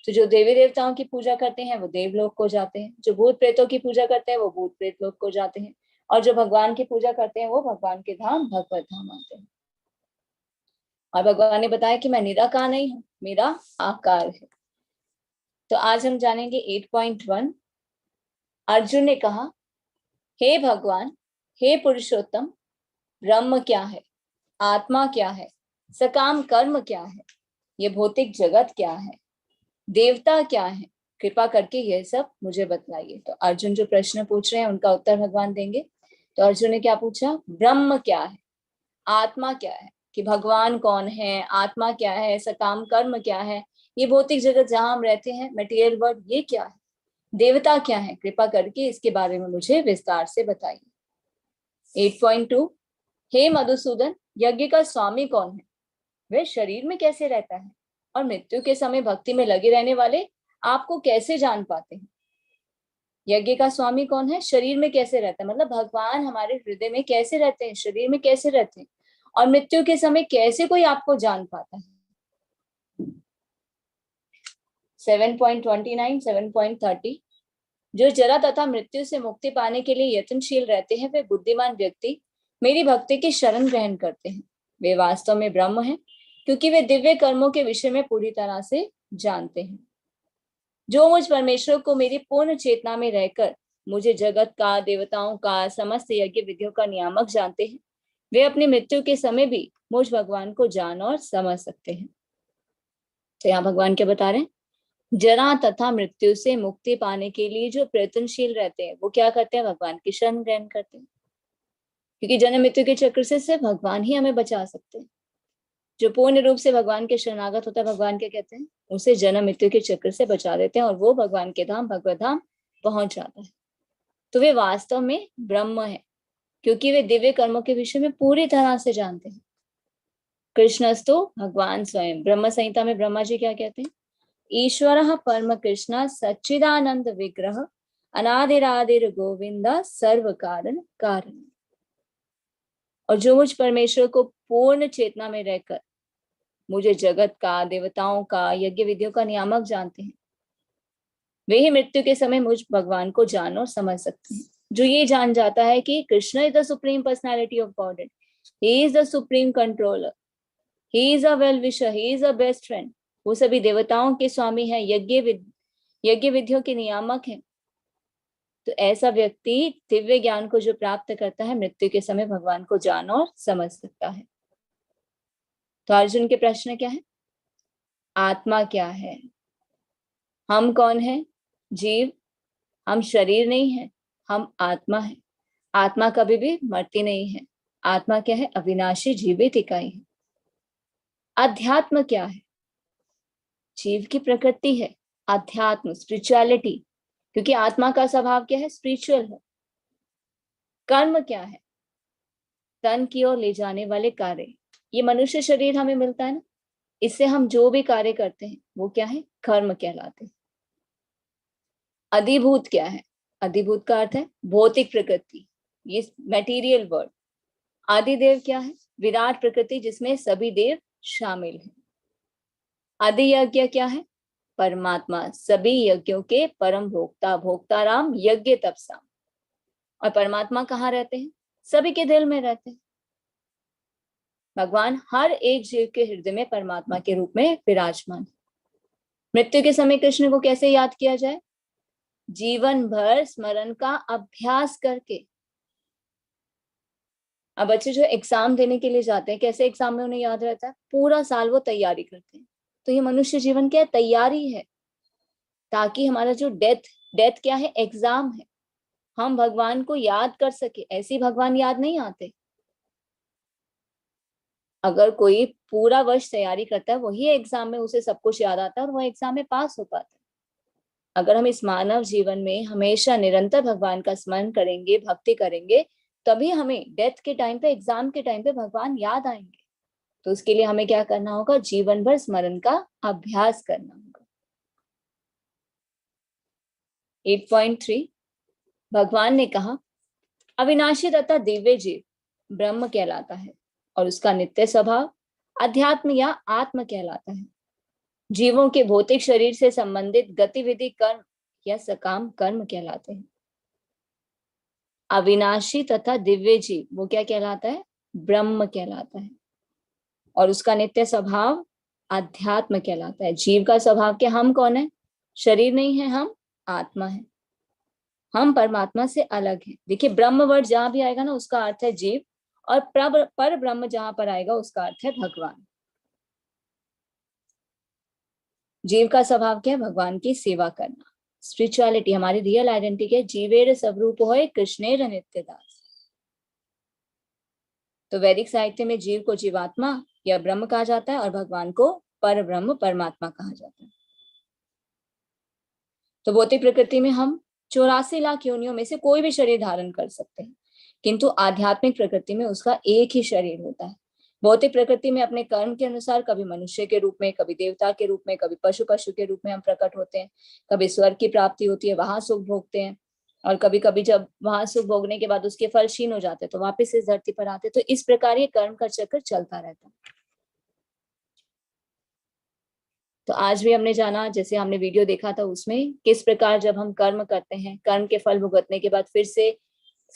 तो जो देवी देवताओं की पूजा करते हैं वो देवलोक को जाते हैं, जो भूत प्रेतों की पूजा करते हैं वो भूत प्रेत लोक को जाते हैं, और जो भगवान की पूजा करते हैं वो भगवान के धाम भगवत धाम आते हैं। और भगवान ने बताया कि मैं निराकार नहीं हूं, मेरा आकार है। तो आज हम जानेंगे 8.1। अर्जुन ने कहा, हे भगवान, हे पुरुषोत्तम, ब्रह्म क्या है, आत्मा क्या है, सकाम कर्म क्या है, ये भौतिक जगत क्या है, देवता क्या है, कृपा करके यह सब मुझे बतलाइए। तो अर्जुन जो प्रश्न पूछ रहे हैं उनका उत्तर भगवान देंगे। तो अर्जुन ने क्या पूछा, ब्रह्म क्या है, आत्मा क्या है, कि भगवान कौन है, आत्मा क्या है, सकाम कर्म क्या है, ये भौतिक जगत जहां हम रहते हैं, मटेरियल वर्ल्ड, ये क्या है, देवता क्या है, कृपा करके इसके बारे में मुझे विस्तार से बताइए। 8.2। हे मधुसूदन, यज्ञ का स्वामी कौन है, वह शरीर में कैसे रहता है, और मृत्यु के समय भक्ति में लगे रहने वाले आपको कैसे जान पाते हैं। यज्ञ का स्वामी कौन है, शरीर में कैसे रहता है, मतलब भगवान हमारे हृदय में कैसे रहते हैं, शरीर में कैसे रहते हैं, और मृत्यु के समय कैसे कोई आपको जान पाता है। 7.29, 7.30। जो जरा तथा मृत्यु से मुक्ति पाने के लिए यत्नशील रहते हैं, वे बुद्धिमान व्यक्ति मेरी भक्ति की शरण ग्रहण करते हैं। वे वास्तव में ब्रह्म हैं, क्योंकि वे दिव्य कर्मों के विषय में पूरी तरह से जानते हैं। जो मुझ परमेश्वर को मेरी पूर्ण चेतना में रहकर मुझे जगत का, देवताओं का, समस्त यज्ञ विधियों का नियामक जानते हैं, वे अपनी मृत्यु के समय भी मुझ भगवान को जान और समझ सकते हैं। तो यहाँ भगवान क्या बता रहे हैं, जरा तथा मृत्यु से मुक्ति पाने के लिए जो प्रयत्नशील रहते हैं वो क्या करते हैं, भगवान की शरण ग्रहण करते हैं, क्योंकि जन्म मृत्यु के चक्र से सिर्फ भगवान ही हमें बचा सकते हैं। जो पूर्ण रूप से भगवान के शरणागत होता है, भगवान क्या कहते हैं, उसे जन्म मृत्यु के चक्र से बचा देते हैं और वो भगवान के धाम भगवत धाम पहुंच जाता है। तो वे वास्तव में ब्रह्म है, क्योंकि वे दिव्य कर्मों के विषय में पूरी तरह से जानते हैं। कृष्णस्तु भगवान स्वयं, ब्रह्म संहिता में ब्रह्मा जी क्या कहते हैं, ईश्वरः परम कृष्ण सच्चिदानंद विग्रह अनादिरादिर गोविंद सर्व कारण कारण। और जो मुझ परमेश्वर को पूर्ण चेतना में रहकर मुझे जगत का, देवताओं का, यज्ञ विधियों का नियामक जानते हैं, वे ही मृत्यु के समय मुझ भगवान को जान और समझ सकते हैं। जो ये जान जाता है कि Krishna is the supreme personality of God, he is the supreme controller, he is a well wisher, he is a best friend, वो सभी देवताओं के स्वामी हैं, यज्ञ विधियों के नियामक हैं। तो ऐसा व्यक्ति दिव्य ज्ञान को जो प्राप्त करता है, मृत्यु के समय भगवान को जान और समझ सकता है। तो अर्जुन के प्रश्न क्या है, आत्मा क्या है, हम कौन है, जीव, हम शरीर नहीं है, हम आत्मा है। आत्मा कभी भी मरती नहीं है। आत्मा क्या है, अविनाशी जीवित इकाई है। अध्यात्म क्या है, जीव की प्रकृति है। अध्यात्म स्पिरिचुअलिटी, क्योंकि आत्मा का स्वभाव क्या है, स्पिरिचुअल है। कर्म क्या है, तन की ओर ले जाने वाले कार्य। ये मनुष्य शरीर हमें मिलता है ना, इससे हम जो भी कार्य करते हैं वो क्या है, कर्म कहलाते हैं। अधिभूत क्या है, अधिभूत का अर्थ है भौतिक प्रकृति, ये मटेरियल वर्ल्ड। आदिदेव क्या है, विराट प्रकृति जिसमें सभी देव शामिल हैं। आदि यज्ञ क्या है, परमात्मा, सभी यज्ञों के परम भोक्ता, भोक्ताराम यज्ञ तपसा। और परमात्मा कहाँ रहते हैं, सभी के दिल में रहते हैं। भगवान हर एक जीव के हृदय में परमात्मा के रूप में विराजमान है। मृत्यु के समय कृष्ण को कैसे याद किया जाए, जीवन भर स्मरण का अभ्यास करके। अब बच्चे जो एग्जाम देने के लिए जाते हैं, कैसे एग्जाम में उन्हें याद रहता है, पूरा साल वो तैयारी करते हैं। तो ये मनुष्य जीवन क्या है, तैयारी है, ताकि हमारा जो डेथ क्या है, एग्जाम है, हम भगवान को याद कर सके। ऐसे भगवान याद नहीं आते। अगर कोई पूरा वर्ष तैयारी करता है, वही एग्जाम में उसे सब कुछ याद आता है और वो एग्जाम में पास हो पाता है। अगर हम इस मानव जीवन में हमेशा निरंतर भगवान का स्मरण करेंगे, भक्ति करेंगे, तभी हमें डेथ के टाइम पे, एग्जाम के टाइम पे भगवान याद आएंगे। तो उसके लिए हमें क्या करना होगा, जीवन भर स्मरण का अभ्यास करना होगा। 8.3 भगवान ने कहा, अविनाशी तथा दिव्य जीव ब्रह्म कहलाता है और उसका नित्य स्वभाव अध्यात्म या आत्म कहलाता है। जीवों के भौतिक शरीर से संबंधित गतिविधि कर्म या सकाम कर्म कहलाते हैं। अविनाशी तथा दिव्य जीव वो क्या कहलाता है? ब्रह्म कहलाता है। और उसका नित्य स्वभाव अध्यात्म कहलाता है। जीव का स्वभाव क्या? हम कौन है? शरीर नहीं है, हम आत्मा है। हम परमात्मा से अलग है। देखिए, ब्रह्म वर्ड जहां भी आएगा ना उसका अर्थ है जीव, और पर ब्रह्म जहां पर आएगा उसका अर्थ है भगवान। जीव का स्वभाव क्या है? भगवान की सेवा करना। स्पिरिचुअलिटी हमारी रियल आइडेंटिटी है। जीवेर स्वरूप होए कृष्णेर नित्यदास। तो वैदिक साहित्य में जीव को जीवात्मा या ब्रह्म कहा जाता है और भगवान को पर ब्रह्म परमात्मा कहा जाता है। तो भौतिक प्रकृति में हम 84 लाख योनियों में से कोई भी शरीर धारण कर सकते हैं, किंतु आध्यात्मिक प्रकृति में उसका एक ही शरीर होता है। भौतिक प्रकृति में अपने कर्म के अनुसार कभी मनुष्य के रूप में, कभी देवता के रूप में, कभी पशु के रूप में हम प्रकट होते हैं। कभी स्वर्ग की प्राप्ति होती है, वहां सुख भोगते हैं, और कभी कभी जब वहां सुख भोगने के बाद उसके फल क्षीण हो जाते हैं तो वापस इस धरती पर आते। तो इस प्रकार ये कर्म का चक्र चलता रहता है। तो आज भी हमने जाना, जैसे हमने वीडियो देखा था उसमें, किस प्रकार जब हम कर्म करते हैं, कर्म के फल भुगतने के बाद फिर से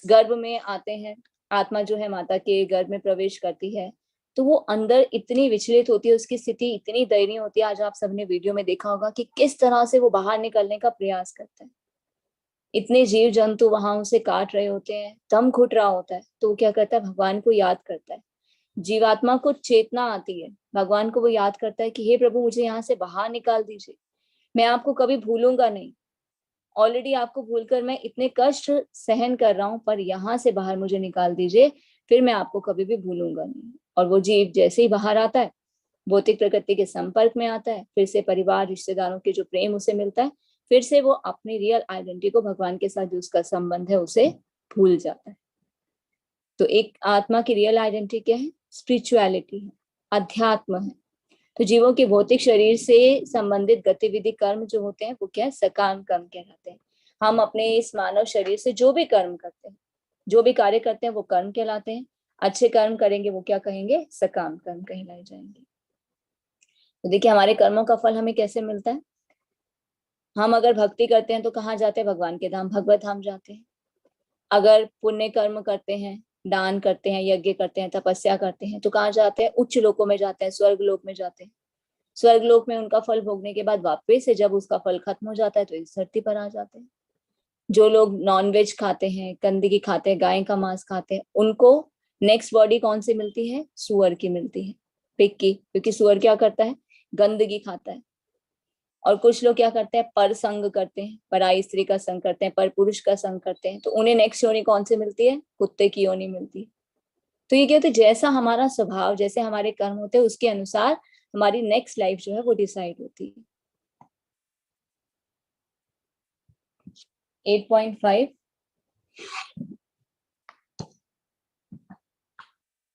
गर्भ में आते हैं, आत्मा जो है माता के गर्भ में प्रवेश करती है, तो वो अंदर इतनी विचलित होती है, उसकी स्थिति इतनी दयनीय होती है। आज आप सबने वीडियो में देखा होगा कि किस तरह से वो बाहर निकलने का प्रयास करता है। इतने जीव जंतु वहां उसे काट रहे होते हैं, दम घुट रहा होता है, तो वो क्या करता है? भगवान को याद करता है। जीवात्मा को चेतना आती है, भगवान को वो याद करता है कि हे प्रभु, मुझे यहाँ से बाहर निकाल दीजिए, मैं आपको कभी भूलूंगा नहीं। ऑलरेडी आपको भूलकर मैं इतने कष्ट सहन कर रहा हूं, पर यहाँ से बाहर मुझे निकाल दीजिए, फिर मैं आपको कभी भी भूलूंगा नहीं। और वो जीव जैसे ही बाहर आता है, भौतिक प्रकृति के संपर्क में आता है, फिर से परिवार रिश्तेदारों के जो प्रेम उसे मिलता है, फिर से वो अपनी रियल आइडेंटिटी को, भगवान के साथ जो उसका संबंध है, उसे भूल जाता है। तो एक आत्मा की रियल आइडेंटिटी क्या है? स्पिरिचुअलिटी है, अध्यात्म है। तो जीवों के भौतिक शरीर से संबंधित गतिविधि कर्म जो होते हैं वो क्या है? सकाम कर्म कहलाते हैं। हम अपने इस मानव शरीर से जो भी कर्म करते हैं, जो भी कार्य करते हैं, वो कर्म कहलाते हैं। अच्छे कर्म करेंगे वो क्या कहेंगे? सकाम कर्म कहलाए जाएंगे। तो देखिए, हमारे कर्मों का फल हमें कैसे मिलता है? हम अगर भक्ति करते हैं तो कहाँ जाते हैं? भगवान के धाम, भगवत धाम जाते हैं। अगर पुण्य कर्म करते हैं, दान करते हैं, यज्ञ करते हैं, तपस्या करते हैं, तो कहाँ जाते हैं? उच्च लोकों में जाते हैं, स्वर्ग लोक में जाते हैं। स्वर्ग लोक में उनका फल भोगने के बाद वापस से जब उसका फल खत्म हो जाता है तो इस धरती पर आ जाते हैं। जो लोग नॉनवेज खाते हैं, गंदगी खाते हैं, गाय का मांस खाते हैं, उनको नेक्स्ट बॉडी कौन सी मिलती है? सुअर की मिलती है, पिग की, क्योंकि सुअर क्या करता है? गंदगी खाता है। और कुछ लोग क्या करते हैं? पर संग करते हैं, पराई स्त्री का संग करते हैं, पर पुरुष का संग करते हैं, तो उन्हें नेक्स्ट योनि कौन सी मिलती है? कुत्ते की योनि मिलती है। तो ये कहते हैं जैसा हमारा स्वभाव, जैसे हमारे कर्म होते हैं, उसके अनुसार हमारी नेक्स्ट लाइफ जो है वो डिसाइड होती है। 8.5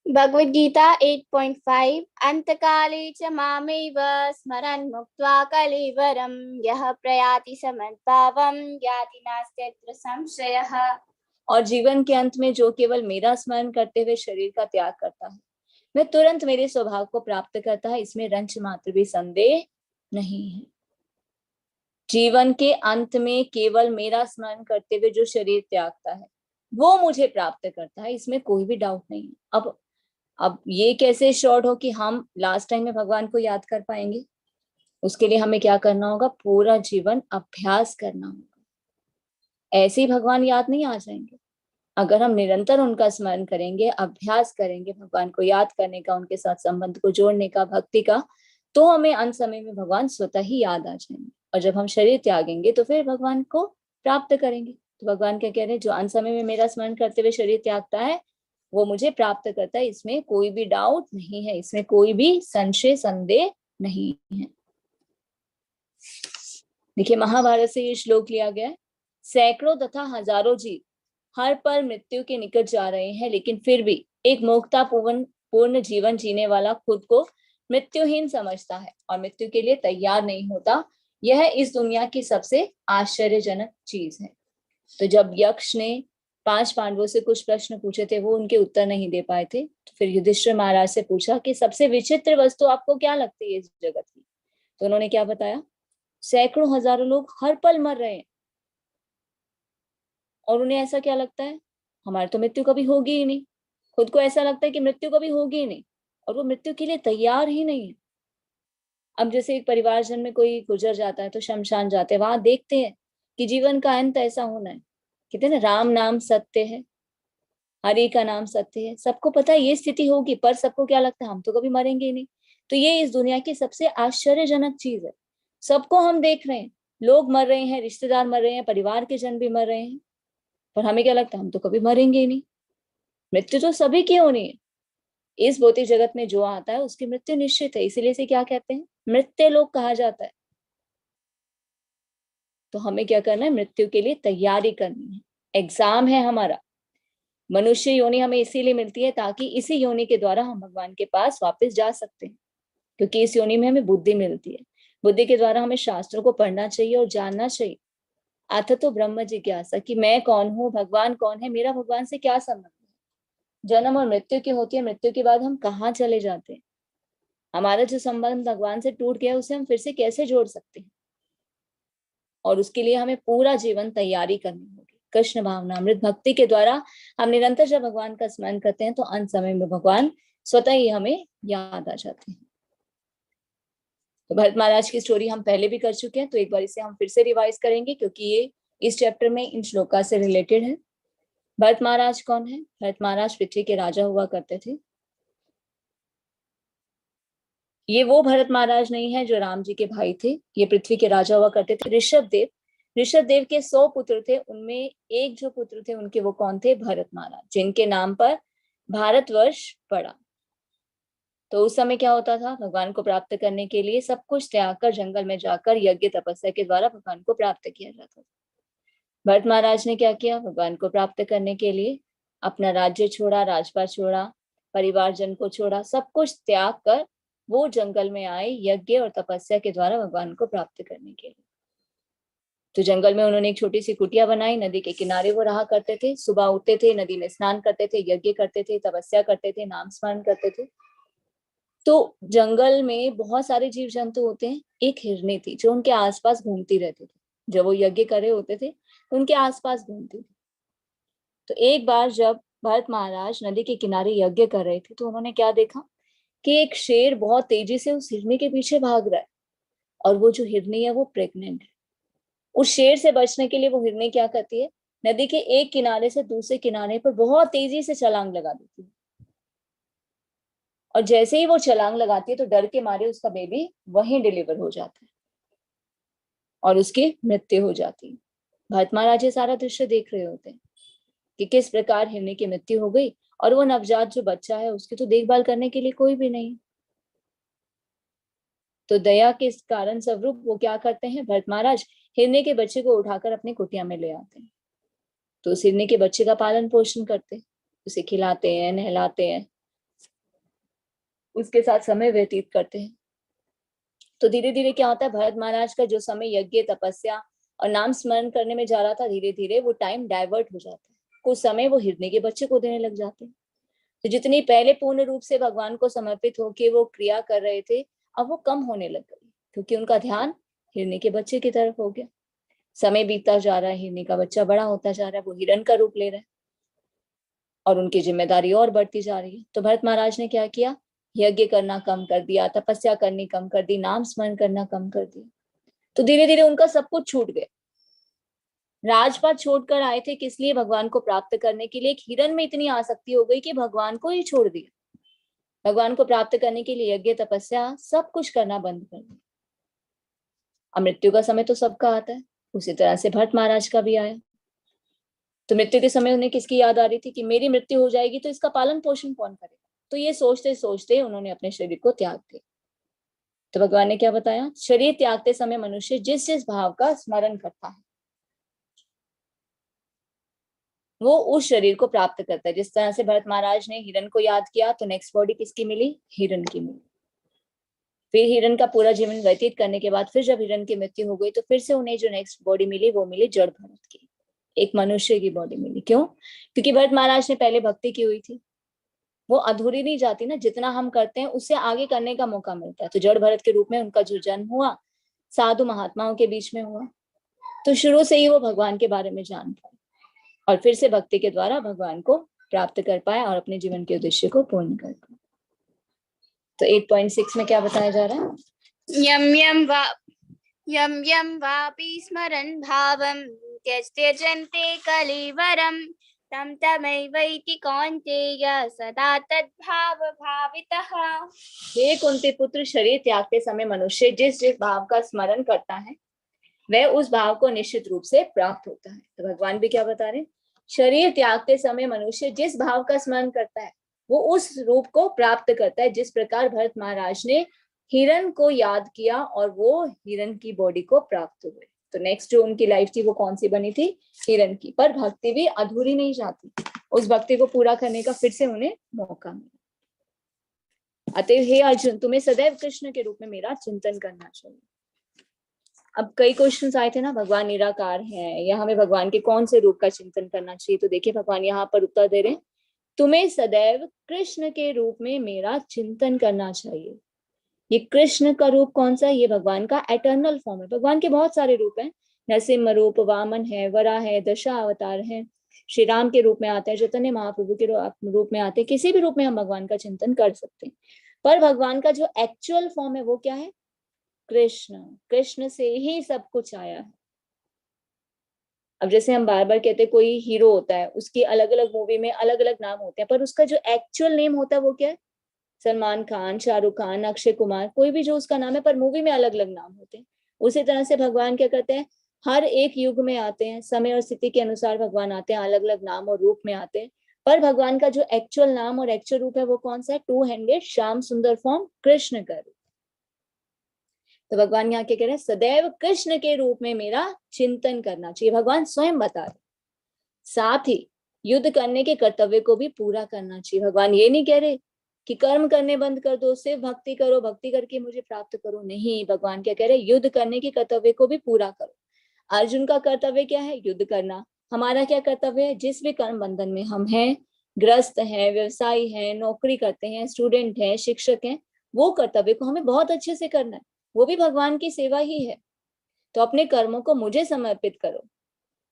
भगवद गीता 8.5 अंतकाले च मामेव स्मरन् मुक्त्वा कलेवरं यः प्रयाति समद्भावं याति नास्त्यत्र संशयः। और जीवन के अंत में जो केवल मेरा स्मरण करते हुए शरीर का त्याग करता है, वह तुरंत मेरे स्वभाव को प्राप्त करता है, इसमें रंच मात्र भी संदेह नहीं है। जीवन के अंत में केवल मेरा स्मरण करते हुए जो शरीर त्यागता है वो मुझे प्राप्त करता है, इसमें कोई भी डाउट नहीं है। अब ये कैसे श्योर हो कि हम लास्ट टाइम में भगवान को याद कर पाएंगे? उसके लिए हमें क्या करना होगा? पूरा जीवन अभ्यास करना होगा। ऐसे ही भगवान याद नहीं आ जाएंगे। अगर हम निरंतर उनका स्मरण करेंगे, अभ्यास करेंगे भगवान को याद करने का, उनके साथ संबंध को जोड़ने का, भक्ति का, तो हमें अंत समय में भगवान स्वतः ही याद आ जाएंगे। और जब हम शरीर त्यागेंगे तो फिर भगवान को प्राप्त करेंगे। तो भगवान क्या कह रहे हैं? जो अंत समय में मेरा स्मरण करते हुए शरीर त्यागता है वो मुझे प्राप्त करता है, इसमें कोई भी डाउट नहीं है, इसमें कोई भी संशय संदेह नहीं है। देखिए, महाभारत से ये श्लोक लिया गया है। सैकड़ों तथा हजारों जीव हर पल मृत्यु के निकट जा रहे हैं, लेकिन फिर भी एक मोक्षता पूर्ण जीवन जीने वाला खुद को मृत्युहीन समझता है और मृत्यु के लिए तैयार नहीं होता। यह इस दुनिया की सबसे आश्चर्यजनक चीज है। तो जब यक्ष ने 5 पांडवों से कुछ प्रश्न पूछे थे, वो उनके उत्तर नहीं दे पाए थे, तो फिर युधिष्ठिर महाराज से पूछा कि सबसे विचित्र वस्तु आपको क्या लगती है इस जगत की? तो उन्होंने क्या बताया, सैकड़ों हजारों लोग हर पल मर रहे हैं और उन्हें ऐसा क्या लगता है, हमारी तो मृत्यु कभी होगी ही नहीं। खुद को ऐसा लगता है कि मृत्यु कभी होगी ही नहीं और वो मृत्यु के लिए तैयार ही नहीं है। अब जैसे एक परिवारजन में कोई गुजर जाता है तो शमशान जाते हैं, वहां देखते हैं कि जीवन का अंत ऐसा होना है। कहते हैं ना, राम नाम सत्य है, हरि का नाम सत्य है। सबको पता है ये स्थिति होगी, पर सबको क्या लगता है, हम तो कभी मरेंगे ही नहीं। तो ये इस दुनिया की सबसे आश्चर्यजनक चीज है। सबको हम देख रहे हैं, लोग मर रहे हैं, रिश्तेदार मर रहे हैं, परिवार के जन भी मर रहे हैं, पर हमें क्या लगता है, हम तो कभी मरेंगे ही नहीं। मृत्यु तो सभी की होनी है। इस भौतिक जगत में जो आता है उसकी मृत्यु निश्चित है, इसीलिए इसे क्या कहते हैं, मृत्यु लोक कहा जाता है। तो हमें क्या करना है, मृत्यु के लिए तैयारी करनी है। एग्जाम है हमारा। मनुष्य योनि हमें इसीलिए मिलती है ताकि इसी योनि के द्वारा हम भगवान के पास वापस जा सकते हैं, क्योंकि इस योनि में हमें बुद्धि मिलती है। बुद्धि के द्वारा हमें शास्त्रों को पढ़ना चाहिए और जानना चाहिए। अथ तो ब्रह्म जिज्ञासा, कि मैं कौन हूँ, भगवान कौन है, मेरा भगवान से क्या संबंध है। जन्म और मृत्यु की होती है, मृत्यु के बाद हम कहाँ चले जाते हैं, हमारा जो संबंध भगवान से टूट गया उसे हम फिर से कैसे जोड़ सकते हैं। और उसके लिए हमें पूरा जीवन तैयारी करनी होगी। कृष्ण भावना अमृत भक्ति के द्वारा हम निरंतर जब भगवान का स्मरण करते हैं तो अंत समय में भगवान स्वतः ही हमें याद आ जाते हैं। तो भरत महाराज की स्टोरी हम पहले भी कर चुके हैं, तो एक बार इसे हम फिर से रिवाइज करेंगे क्योंकि ये इस चैप्टर में इन श्लोका से रिलेटेड है। भरत महाराज कौन है? भरत महाराज पृथ्वी के राजा हुआ करते थे। ये वो भरत महाराज नहीं है जो राम जी के भाई थे, ये पृथ्वी के राजा हुआ करते थे। ऋषभ देव, ऋषभ देव के 100 पुत्र थे, उनमें एक जो पुत्र थे उनके, वो कौन थे? भरत महाराज, जिनके नाम पर भारतवर्ष पड़ा। तो उस समय क्या होता था, भगवान को प्राप्त करने के लिए सब कुछ त्याग कर जंगल में जाकर यज्ञ तपस्या के द्वारा भगवान को प्राप्त किया जाता था। भरत महाराज ने क्या किया, भगवान को प्राप्त करने के लिए अपना राज्य छोड़ा, राजपाट छोड़ा, परिवारजन को छोड़ा, सब कुछ त्याग कर वो जंगल में आए यज्ञ और तपस्या के द्वारा भगवान को प्राप्त करने के लिए। तो जंगल में उन्होंने एक छोटी सी कुटिया बनाई, नदी के किनारे वो रहा करते थे। सुबह उठते थे, नदी में स्नान करते थे, यज्ञ करते थे, तपस्या करते थे, नाम स्मरण करते थे। तो जंगल में बहुत सारे जीव जंतु होते हैं। एक हिरनी थी जो उनके आसपास घूमती रहती थी। जब वो यज्ञ कर रहे होते थे तो उनके आसपास घूमती थी। तो एक बार जब भरत महाराज नदी के किनारे यज्ञ कर रहे थे तो उन्होंने क्या देखा कि एक शेर बहुत तेजी से उस हिरनी के पीछे भाग रहा है और वो जो हिरनी है वो प्रेग्नेंट है। उस शेर से बचने के लिए वो हिरनी क्या करती है, नदी के एक किनारे से दूसरे किनारे पर बहुत तेजी से छलांग लगा देती है। और जैसे ही वो छलांग लगाती है तो डर के मारे उसका बेबी वहीं डिलीवर हो जाता है और उसकी मृत्यु हो जाती है। भरत महाराज ये सारा दृश्य देख रहे होते हैं कि किस प्रकार हिरनी की मृत्यु हो गई और वो नवजात जो बच्चा है उसकी तो देखभाल करने के लिए कोई भी नहीं। तो दया के कारण स्वरूप वो क्या करते हैं, भरत महाराज हिरनी के बच्चे को उठाकर अपनी कुटिया में ले आते हैं। तो उस हिरनी के बच्चे का पालन पोषण करते हैं, उसे खिलाते हैं, नहलाते हैं, उसके साथ समय व्यतीत करते हैं। तो धीरे धीरे क्या होता है, भरत महाराज का जो समय यज्ञ तपस्या और नाम स्मरण करने में जा रहा था, धीरे धीरे वो टाइम डाइवर्ट हो जाता है। कुछ समय वो हिरनी के बच्चे को देने लग जाते हैं। तो जितनी पहले पूर्ण रूप से भगवान को समर्पित होकर वो क्रिया कर रहे थे, अब वो कम होने लग गई क्योंकि उनका ध्यान हिरनी के बच्चे की तरफ हो गया। समय बीतता जा रहा है, हिरनी का बच्चा बड़ा होता जा रहा है, वो हिरण का रूप ले रहा है और उनकी जिम्मेदारी और बढ़ती जा रही है। तो भरत महाराज ने क्या किया, यज्ञ करना कम कर दिया, तपस्या करनी कम कर दी, नाम स्मरण करना कम कर दिया। तो धीरे धीरे उनका सब कुछ छूट गया। राजपाट छोड़कर आए थे किस लिए, भगवान को प्राप्त करने के लिए। एक हिरण में इतनी आसक्ति हो गई कि भगवान को ही छोड़ दिया। भगवान को प्राप्त करने के लिए यज्ञ तपस्या सब कुछ करना बंद कर दिया। अब मृत्यु का समय तो सबका आता है, उसी तरह से भरत महाराज का भी आया। तो मृत्यु के समय उन्हें किसकी याद आ रही थी कि मेरी मृत्यु हो जाएगी तो इसका पालन पोषण कौन करेगा। तो ये सोचते सोचते उन्होंने अपने शरीर को त्याग दिया। तो भगवान ने क्या बताया, शरीर त्यागते समय मनुष्य जिस जिस भाव का स्मरण करता है वो उस शरीर को प्राप्त करता है। जिस तरह से भरत महाराज ने हिरण को याद किया तो नेक्स्ट बॉडी किसकी मिली, हिरण की मिली। फिर हिरण का पूरा जीवन व्यतीत करने के बाद फिर जब हिरण की मृत्यु हो गई तो फिर से उन्हें जो नेक्स्ट बॉडी मिली वो मिली जड़ भरत की, एक मनुष्य की बॉडी मिली। क्यों? क्योंकि भरत महाराज ने पहले भक्ति की हुई थी, वो अधूरी नहीं जाती ना, जितना हम करते हैं उससे आगे करने का मौका मिलता है। तो जड़ भरत के रूप में उनका जो जन्म हुआ साधु महात्माओं के बीच में हुआ, तो शुरू से ही वो भगवान के बारे में जान पाए और फिर से भक्ति के द्वारा भगवान को प्राप्त कर पाए और अपने जीवन के उद्देश्य को पूर्ण कर पाए। तो 8.6 में क्या बताया जा रहा है? यम यम वापि स्मरन् भावं त्यजन्ते कलेवरं तं तमैवैति कौन्तेय सदा तद्भाव भावितः। हे कुंती पुत्र, शरीर त्यागते समय मनुष्य जिस जिस भाव का स्मरण करता है वह उस भाव को निश्चित रूप से प्राप्त होता है। तो भगवान भी क्या बता रहे हैं? शरीर त्यागते समय मनुष्य जिस भाव का स्मरण करता है वो उस रूप को प्राप्त करता है, जिस प्रकार भरत महाराज ने हिरण को याद किया और वो हिरण की बॉडी को प्राप्त हुए। तो नेक्स्ट जो उनकी लाइफ थी वो कौन सी बनी थी? हिरण की। पर भक्ति भी अधूरी नहीं जाती, उस भक्ति को पूरा करने का फिर से उन्हें मौका मिला। अतएव हे अर्जुन, तुम्हें सदैव कृष्ण के रूप में मेरा चिंतन करना चाहिए। अब कई क्वेश्चंस आए थे ना, भगवान निराकार है या हमें भगवान के कौन से रूप का चिंतन करना चाहिए। तो देखिए भगवान यहाँ पर उत्तर दे रहे हैं, तुम्हें सदैव कृष्ण के रूप में मेरा चिंतन करना चाहिए। ये कृष्ण का रूप कौन सा है? ये भगवान का एटर्नल फॉर्म है। भगवान के बहुत सारे रूप हैं, नरसिम्हा रूप, वामन है, वरा है, दशा अवतार है, श्री राम के रूप में आते हैं, चैतन्य महाप्रभु के रूप में आते हैं। किसी भी रूप में हम भगवान का चिंतन कर सकते हैं, पर भगवान का जो एक्चुअल फॉर्म है वो क्या है? कृष्ण। कृष्ण से ही सब कुछ आया है। अब जैसे हम बार बार कहते हैं कोई हीरो होता है, उसकी अलग अलग मूवी में अलग अलग नाम होते हैं, पर उसका जो एक्चुअल नेम होता है वो क्या है? सलमान खान, शाहरुख खान, अक्षय कुमार, कोई भी जो उसका नाम है, पर मूवी में अलग अलग नाम होते हैं। उसी तरह से भगवान क्या करते हैं? हर एक युग में आते हैं, समय और स्थिति के अनुसार भगवान आते हैं, अलग अलग नाम और रूप में आते हैं। पर भगवान का जो एक्चुअल नाम और एक्चुअल रूप है वो कौन सा है? 2 हैंडेड श्याम सुंदर फॉर्म, कृष्ण का रूप। तो भगवान यहाँ क्या कह रहे हैं? सदैव कृष्ण के रूप में मेरा चिंतन करना चाहिए, भगवान स्वयं बता रहे। साथ ही युद्ध करने के कर्तव्य को भी पूरा करना चाहिए। भगवान ये नहीं कह रहे कि कर्म करने बंद कर दो, सिर्फ भक्ति करो, भक्ति करके मुझे प्राप्त करो। नहीं, भगवान क्या कह रहे हैं? युद्ध करने के कर्तव्य को भी पूरा करो। अर्जुन का कर्तव्य क्या है? युद्ध करना। हमारा क्या कर्तव्य है? जिस भी कर्म बंधन में हम हैं, ग्रस्त हैं, व्यवसायी हैं, नौकरी करते हैं, स्टूडेंट हैं, शिक्षक हैं, वो कर्तव्य को हमें बहुत अच्छे से करना है, वो भी भगवान की सेवा ही है। तो अपने कर्मों को मुझे समर्पित करो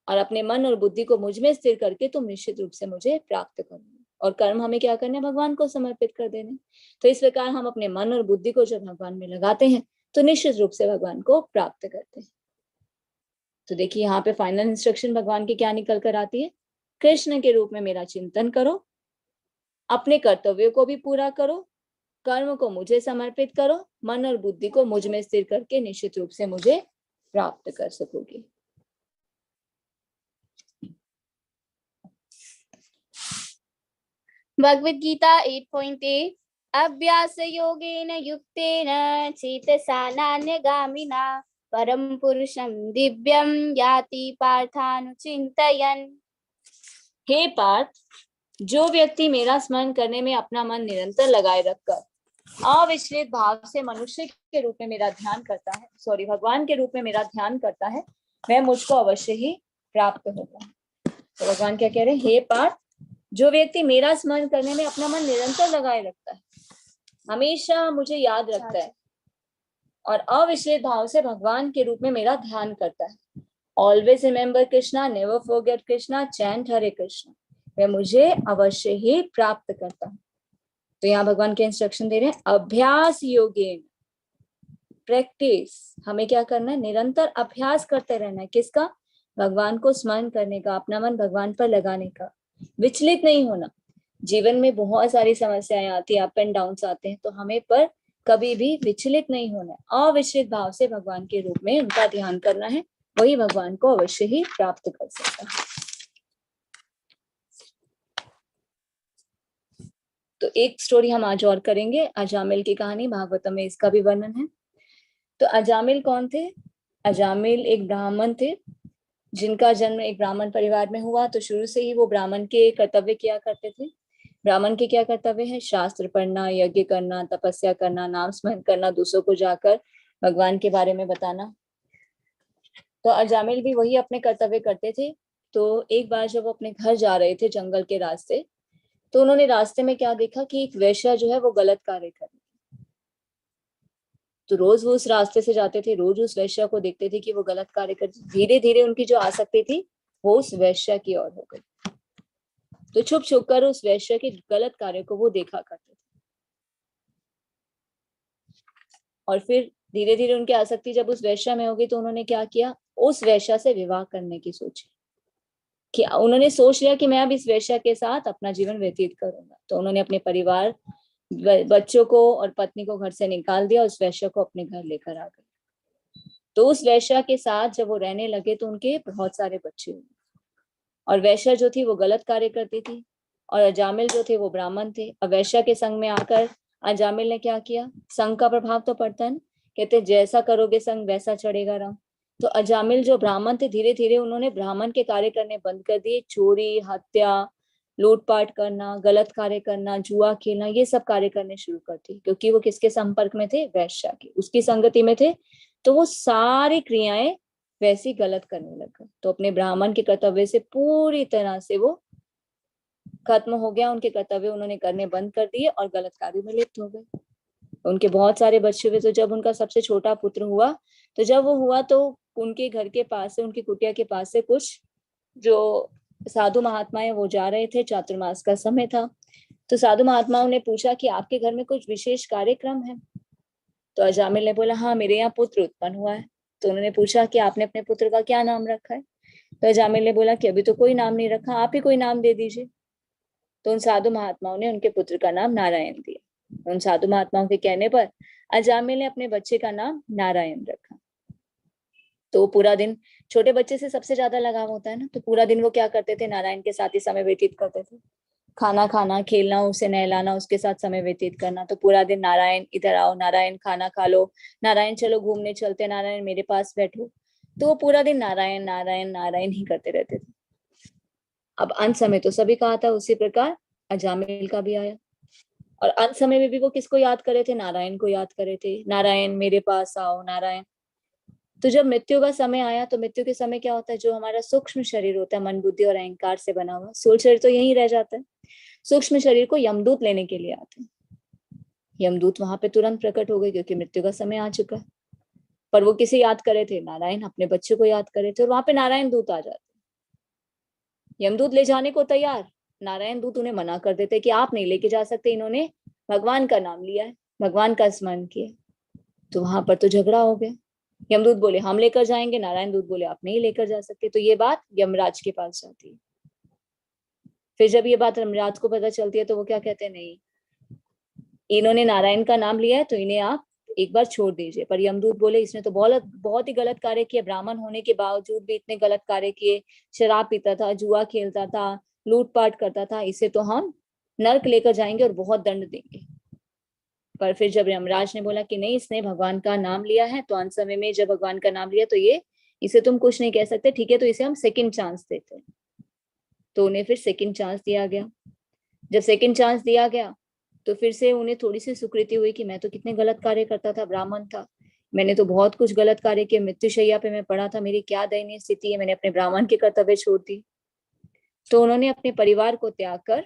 और अपने मन और बुद्धि को मुझ में स्थिर करके तुम निश्चित रूप से मुझे प्राप्त करोगे। और कर्म हमें क्या करने? भगवान को समर्पित कर देने। तो इस प्रकार हम अपने मन और बुद्धि को जब भगवान में लगाते हैं तो निश्चित रूप से भगवान को प्राप्त करते हैं। तो देखिए यहाँ पे फाइनल इंस्ट्रक्शन भगवान की क्या निकल कर आती है? कृष्ण के रूप में मेरा चिंतन करो, अपने कर्तव्यों को भी पूरा करो, कर्म को मुझे समर्पित करो, मन और बुद्धि को मुझ में स्थिर करके निश्चित रूप से मुझे प्राप्त कर सकोगे। भगवद गीता 8.8 अभ्यास योगेन युक्तेन चेतसा नान्यगामिना परम पुरुषं दिव्यं याति पार्थानुचिन्तयन्। हे पार्थ, जो व्यक्ति मेरा स्मरण करने में अपना मन निरंतर लगाए रखकर अविचलित भाव से मनुष्य के रूप में मेरा ध्यान करता है, भगवान के रूप में मेरा ध्यान करता है, वह मुझको अवश्य ही प्राप्त होगा। तो भगवान क्या कह रहे हैं? हे पार्थ, जो व्यक्ति मेरा स्मरण करने में अपना मन निरंतर लगाए रखता है, हमेशा मुझे याद रखता है और अविचलित भाव से भगवान के रूप में मेरा ध्यान करता है, always remember Krishna, never forget Krishna, chant Hare Krishna, वह मुझे अवश्य ही प्राप्त करता है। तो यहाँ भगवान के इंस्ट्रक्शन दे रहे हैं, अभ्यास योगेन, प्रैक्टिस, हमें क्या करना है? निरंतर अभ्यास करते रहना है। किसका? भगवान को स्मरण करने का, अपना मन भगवान पर लगाने का, विचलित नहीं होना। जीवन में बहुत सारी समस्याएं आती है, अप एंड डाउन्स आते हैं, तो हमें पर कभी भी विचलित नहीं होना है। अविचलित भाव से भगवान के रूप में उनका ध्यान करना है, वही भगवान को अवश्य ही प्राप्त कर सकता है। तो एक स्टोरी हम आज और करेंगे, अजामिल की कहानी, भागवतम में इसका भी वर्णन है। तो अजामिल कौन थे? अजामिल एक ब्राह्मण थे, जिनका जन्म एक ब्राह्मण परिवार में हुआ। तो शुरू से ही वो ब्राह्मण के कर्तव्य किया करते थे। ब्राह्मण के क्या कर्तव्य है? शास्त्र पढ़ना, यज्ञ करना, तपस्या करना, नाम स्मरण करना, दूसरों को जाकर भगवान के बारे में बताना। तो अजामिल भी वही अपने कर्तव्य करते थे। तो एक बार जब वो अपने घर जा रहे थे जंगल के रास्ते, तो उन्होंने रास्ते में क्या देखा कि एक वेश्या जो है वो गलत कार्य कर रही है। तो रोज वो उस रास्ते से जाते थे, रोज उस वेश्या को देखते थे कि वो गलत कार्य करती। धीरे धीरे उनकी जो आसक्ति थी वो उस वेश्या की ओर हो गई। तो छुप छुप कर उस वेश्या के गलत कार्य को वो देखा करते थे। और फिर धीरे धीरे उनकी आसक्ति जब उस वेश्या में हो गई तो उन्होंने क्या किया, उस वेश्या से विवाह करने की सोची। कि उन्होंने सोच लिया कि मैं अब इस वेश्या के साथ अपना जीवन व्यतीत करूंगा। तो उन्होंने अपने परिवार, बच्चों को और पत्नी को घर से निकाल दिया, उस वेश्या को अपने घर लेकर आ गए। तो उस वेश्या के साथ जब वो रहने लगे तो उनके बहुत सारे बच्चे हुए। और वेश्या जो थी वो गलत कार्य करती थी, और अजामिल जो थे वो ब्राह्मण थे। अब वेश्या के संग में आकर अजामिल ने क्या किया, संग का प्रभाव तो पड़ता है ना, कहते जैसा करोगे संग वैसा चढ़ेगा रंग। तो अजामिल जो ब्राह्मण थे, धीरे धीरे उन्होंने ब्राह्मण के कार्य करने बंद कर दिए। चोरी, हत्या, लूटपाट करना, गलत कार्य करना, जुआ खेलना, ये सब कार्य करने शुरू कर दिए। क्योंकि वो किसके संपर्क में थे, वैश्या के, उसकी संगति में थे। तो वो सारी क्रियाएं वैसी गलत करने लगा। तो अपने ब्राह्मण के कर्तव्य से पूरी तरह से वो खत्म हो गया। उनके कर्तव्य उन्होंने करने बंद कर दिए और गलत कार्यों में लिप्त हो गए। उनके बहुत सारे बच्चे हुए। तो जब उनका सबसे छोटा पुत्र हुआ, तो जब वो हुआ तो उनके घर के पास से, उनकी कुटिया के पास से कुछ जो साधु महात्माएं वो जा रहे थे, चातुर्मास का समय था। तो साधु महात्माओं ने पूछा कि आपके घर में कुछ विशेष कार्यक्रम है। तो अजामिल ने बोला, हाँ मेरे यहाँ पुत्र उत्पन्न हुआ है। तो उन्होंने पूछा कि आपने अपने पुत्र का क्या नाम रखा है। तो अजामिल ने बोला कि अभी तो कोई नाम नहीं रखा, आप ही कोई नाम दे दीजिए। तो उन साधु महात्माओं ने उनके पुत्र का नाम नारायण दिया। उन साधु महात्माओं के कहने पर अजामिल ने अपने बच्चे का नाम नारायण रखा। तो पूरा दिन, छोटे बच्चे से सबसे ज्यादा लगाव होता है ना, तो पूरा दिन वो क्या करते थे, नारायण के साथ ही समय व्यतीत करते थे। खाना खाना, खेलना, उसे नहलाना, उसके साथ समय व्यतीत करना। तो पूरा दिन नारायण इधर आओ, नारायण खाना खा लो, नारायण चलो घूमने चलते, नारायण मेरे पास बैठो। तो वो पूरा दिन नारायण नारायण नारायण ही करते रहते थे। अब अंत समय तो सभी का आता, उसी प्रकार अजामिल का भी आया। और अंत समय में भी वो किसको याद करे थे, नारायण को याद करे थे। नारायण मेरे पास आओ, नारायण। तो जब मृत्यु का समय आया, तो मृत्यु के समय क्या होता है, जो हमारा सूक्ष्म शरीर होता है, मन बुद्धि और अहंकार से बना हुआ, स्थूल शरीर तो यहीं रह जाता है। सूक्ष्म शरीर को यमदूत लेने के लिए आते हैं। यमदूत वहां पे तुरंत प्रकट हो गए, क्योंकि मृत्यु का समय आ चुका है। पर वो किसे याद करे थे, नारायण, अपने बच्चे को याद करे थे। और वहां पे नारायण दूत आ जाते, यमदूत ले जाने को तैयार। नारायण दूत उन्हें मना कर देते कि आप नहीं लेके जा सकते, इन्होंने भगवान का नाम लिया है, भगवान का स्मरण किया। तो वहां पर तो झगड़ा हो गया। यमदूत बोले हम लेकर जाएंगे, नारायण दूत बोले आप नहीं लेकर जा सकते। तो ये बात यमराज के पास जाती है। फिर जब ये बात यमराज को पता चलती है तो वो क्या कहते हैं, नहीं, इन्होंने नारायण का नाम लिया है तो इन्हें आप एक बार छोड़ दीजिए। पर यमदूत बोले इसने तो बहुत बहुत ही गलत कार्य किए, ब्राह्मण होने के बावजूद भी इतने गलत कार्य किए, शराब पीता था, जुआ खेलता था, लूटपाट करता था, इसे तो हम नर्क लेकर जाएंगे और बहुत दंड देंगे। पर फिर जब यमराज ने बोला कि नहीं, इसने भगवान का नाम लिया है, तो अंत समय में जब भगवान का नाम लिया तो ये, इसे तुम कुछ नहीं कह सकते, ठीक है, तो इसे हम सेकंड चांस देते हैं। तो उन्हें फिर सेकंड चांस दिया गया। जब सेकंड चांस दिया गया तो फिर से उन्हें थोड़ी सी स्वीकृति हुई कि मैं तो कितने गलत कार्य करता था, ब्राह्मण था, मैंने तो बहुत कुछ गलत कार्य किया, मृत्युशैया पे मैं पड़ा था, मेरी क्या दयनीय स्थिति है, मैंने अपने ब्राह्मण के कर्तव्य छोड़ दी। तो उन्होंने अपने परिवार को त्याग कर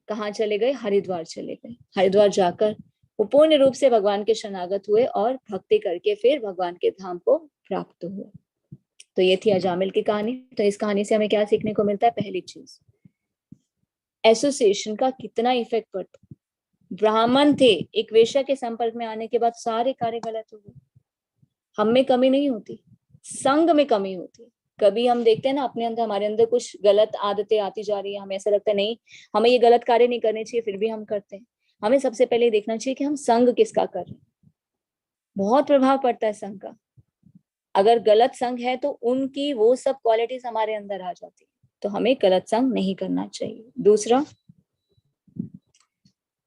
कहाँ चले गए, हरिद्वार चले गए। हरिद्वार जाकर वो पूर्ण रूप से भगवान के शरणागत हुए और भक्ति करके फिर भगवान के धाम को प्राप्त हुए। तो ये थी अजामिल की कहानी। तो इस कहानी से हमें क्या सीखने को मिलता है, पहली चीज, एसोसिएशन का कितना इफेक्ट पड़ता है। ब्राह्मण थे, एक वेश्या के संपर्क में आने के बाद सारे कार्य गलत हो गए। हम में कमी नहीं होती, संग में कमी होती। कभी हम देखते हैं ना अपने अंदर, हमारे अंदर कुछ गलत आदतें आती जा रही है, हमें ऐसा लगता है नहीं हमें ये गलत कार्य नहीं करने चाहिए, फिर भी हम करते हैं। हमें सबसे पहले देखना चाहिए कि हम संग किसका कर रहे हैं। बहुत प्रभाव पड़ता है संग का। अगर गलत संग है तो उनकी वो सब क्वालिटीज हमारे अंदर आ जाती है। तो हमें गलत संग नहीं करना चाहिए। दूसरा,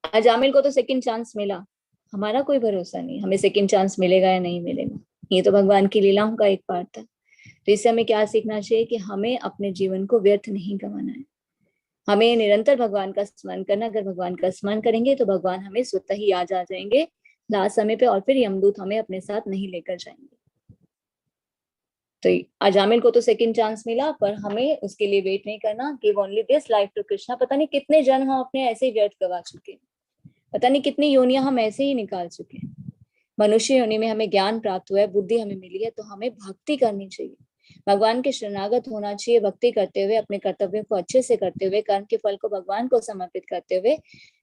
अजामिल को तो सेकंड चांस मिला, हमारा कोई भरोसा नहीं हमें सेकंड चांस मिलेगा या नहीं मिलेगा, ये तो भगवान की लीलाओं का एक पार्ट था। तो इससे हमें क्या सीखना चाहिए कि हमें अपने जीवन को व्यर्थ नहीं गंवाना है, हमें निरंतर भगवान का स्मरण करना। अगर भगवान का स्मरण करेंगे तो भगवान हमें स्वतः ही याद आ जाएंगे लास्ट समय पे, और फिर यमदूत हमें अपने साथ नहीं लेकर जाएंगे। तो अजामिल को तो सेकंड चांस मिला, पर हमें उसके लिए वेट नहीं करना। Give only this life to Krishna. पता नहीं कितने जन्म हम अपने ऐसे ही व्यर्थ गवा चुके हैं, पता नहीं कितनी योनियां हम ऐसे ही निकाल चुके हैं। मनुष्य योनि में हमें ज्ञान प्राप्त हुआ है, बुद्धि हमें मिली है, तो हमें भक्ति करनी चाहिए, भगवान के शरणागत होना चाहिए। भक्ति करते हुए, अपने कर्तव्यों को अच्छे से करते हुए, कर्म के फल को भगवान को समर्पित करते हुए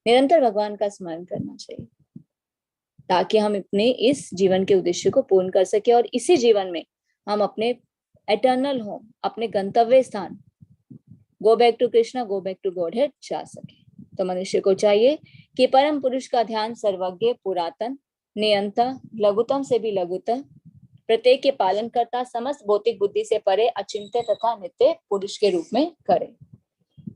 निरंतर भगवान का स्मरण करना चाहिए, ताकि हम अपने इस जीवन के उद्देश्य को पूर्ण कर सके और इसी जीवन में हम अपने एटर्नल होम, अपने गंतव्य स्थान, go back to Krishna, go back to Godhead जा सके। तो मनुष्य को चाहिए कि परम पुरुष का ध्यान सर्वज्ञ, पुरातन, नियंता, लघुतम से भी लघुतम, प्रत्येक के पालन करता, समस्त भौतिक बुद्धि से परे, अचिंत्य तथा नित्य पुरुष के रूप में करे।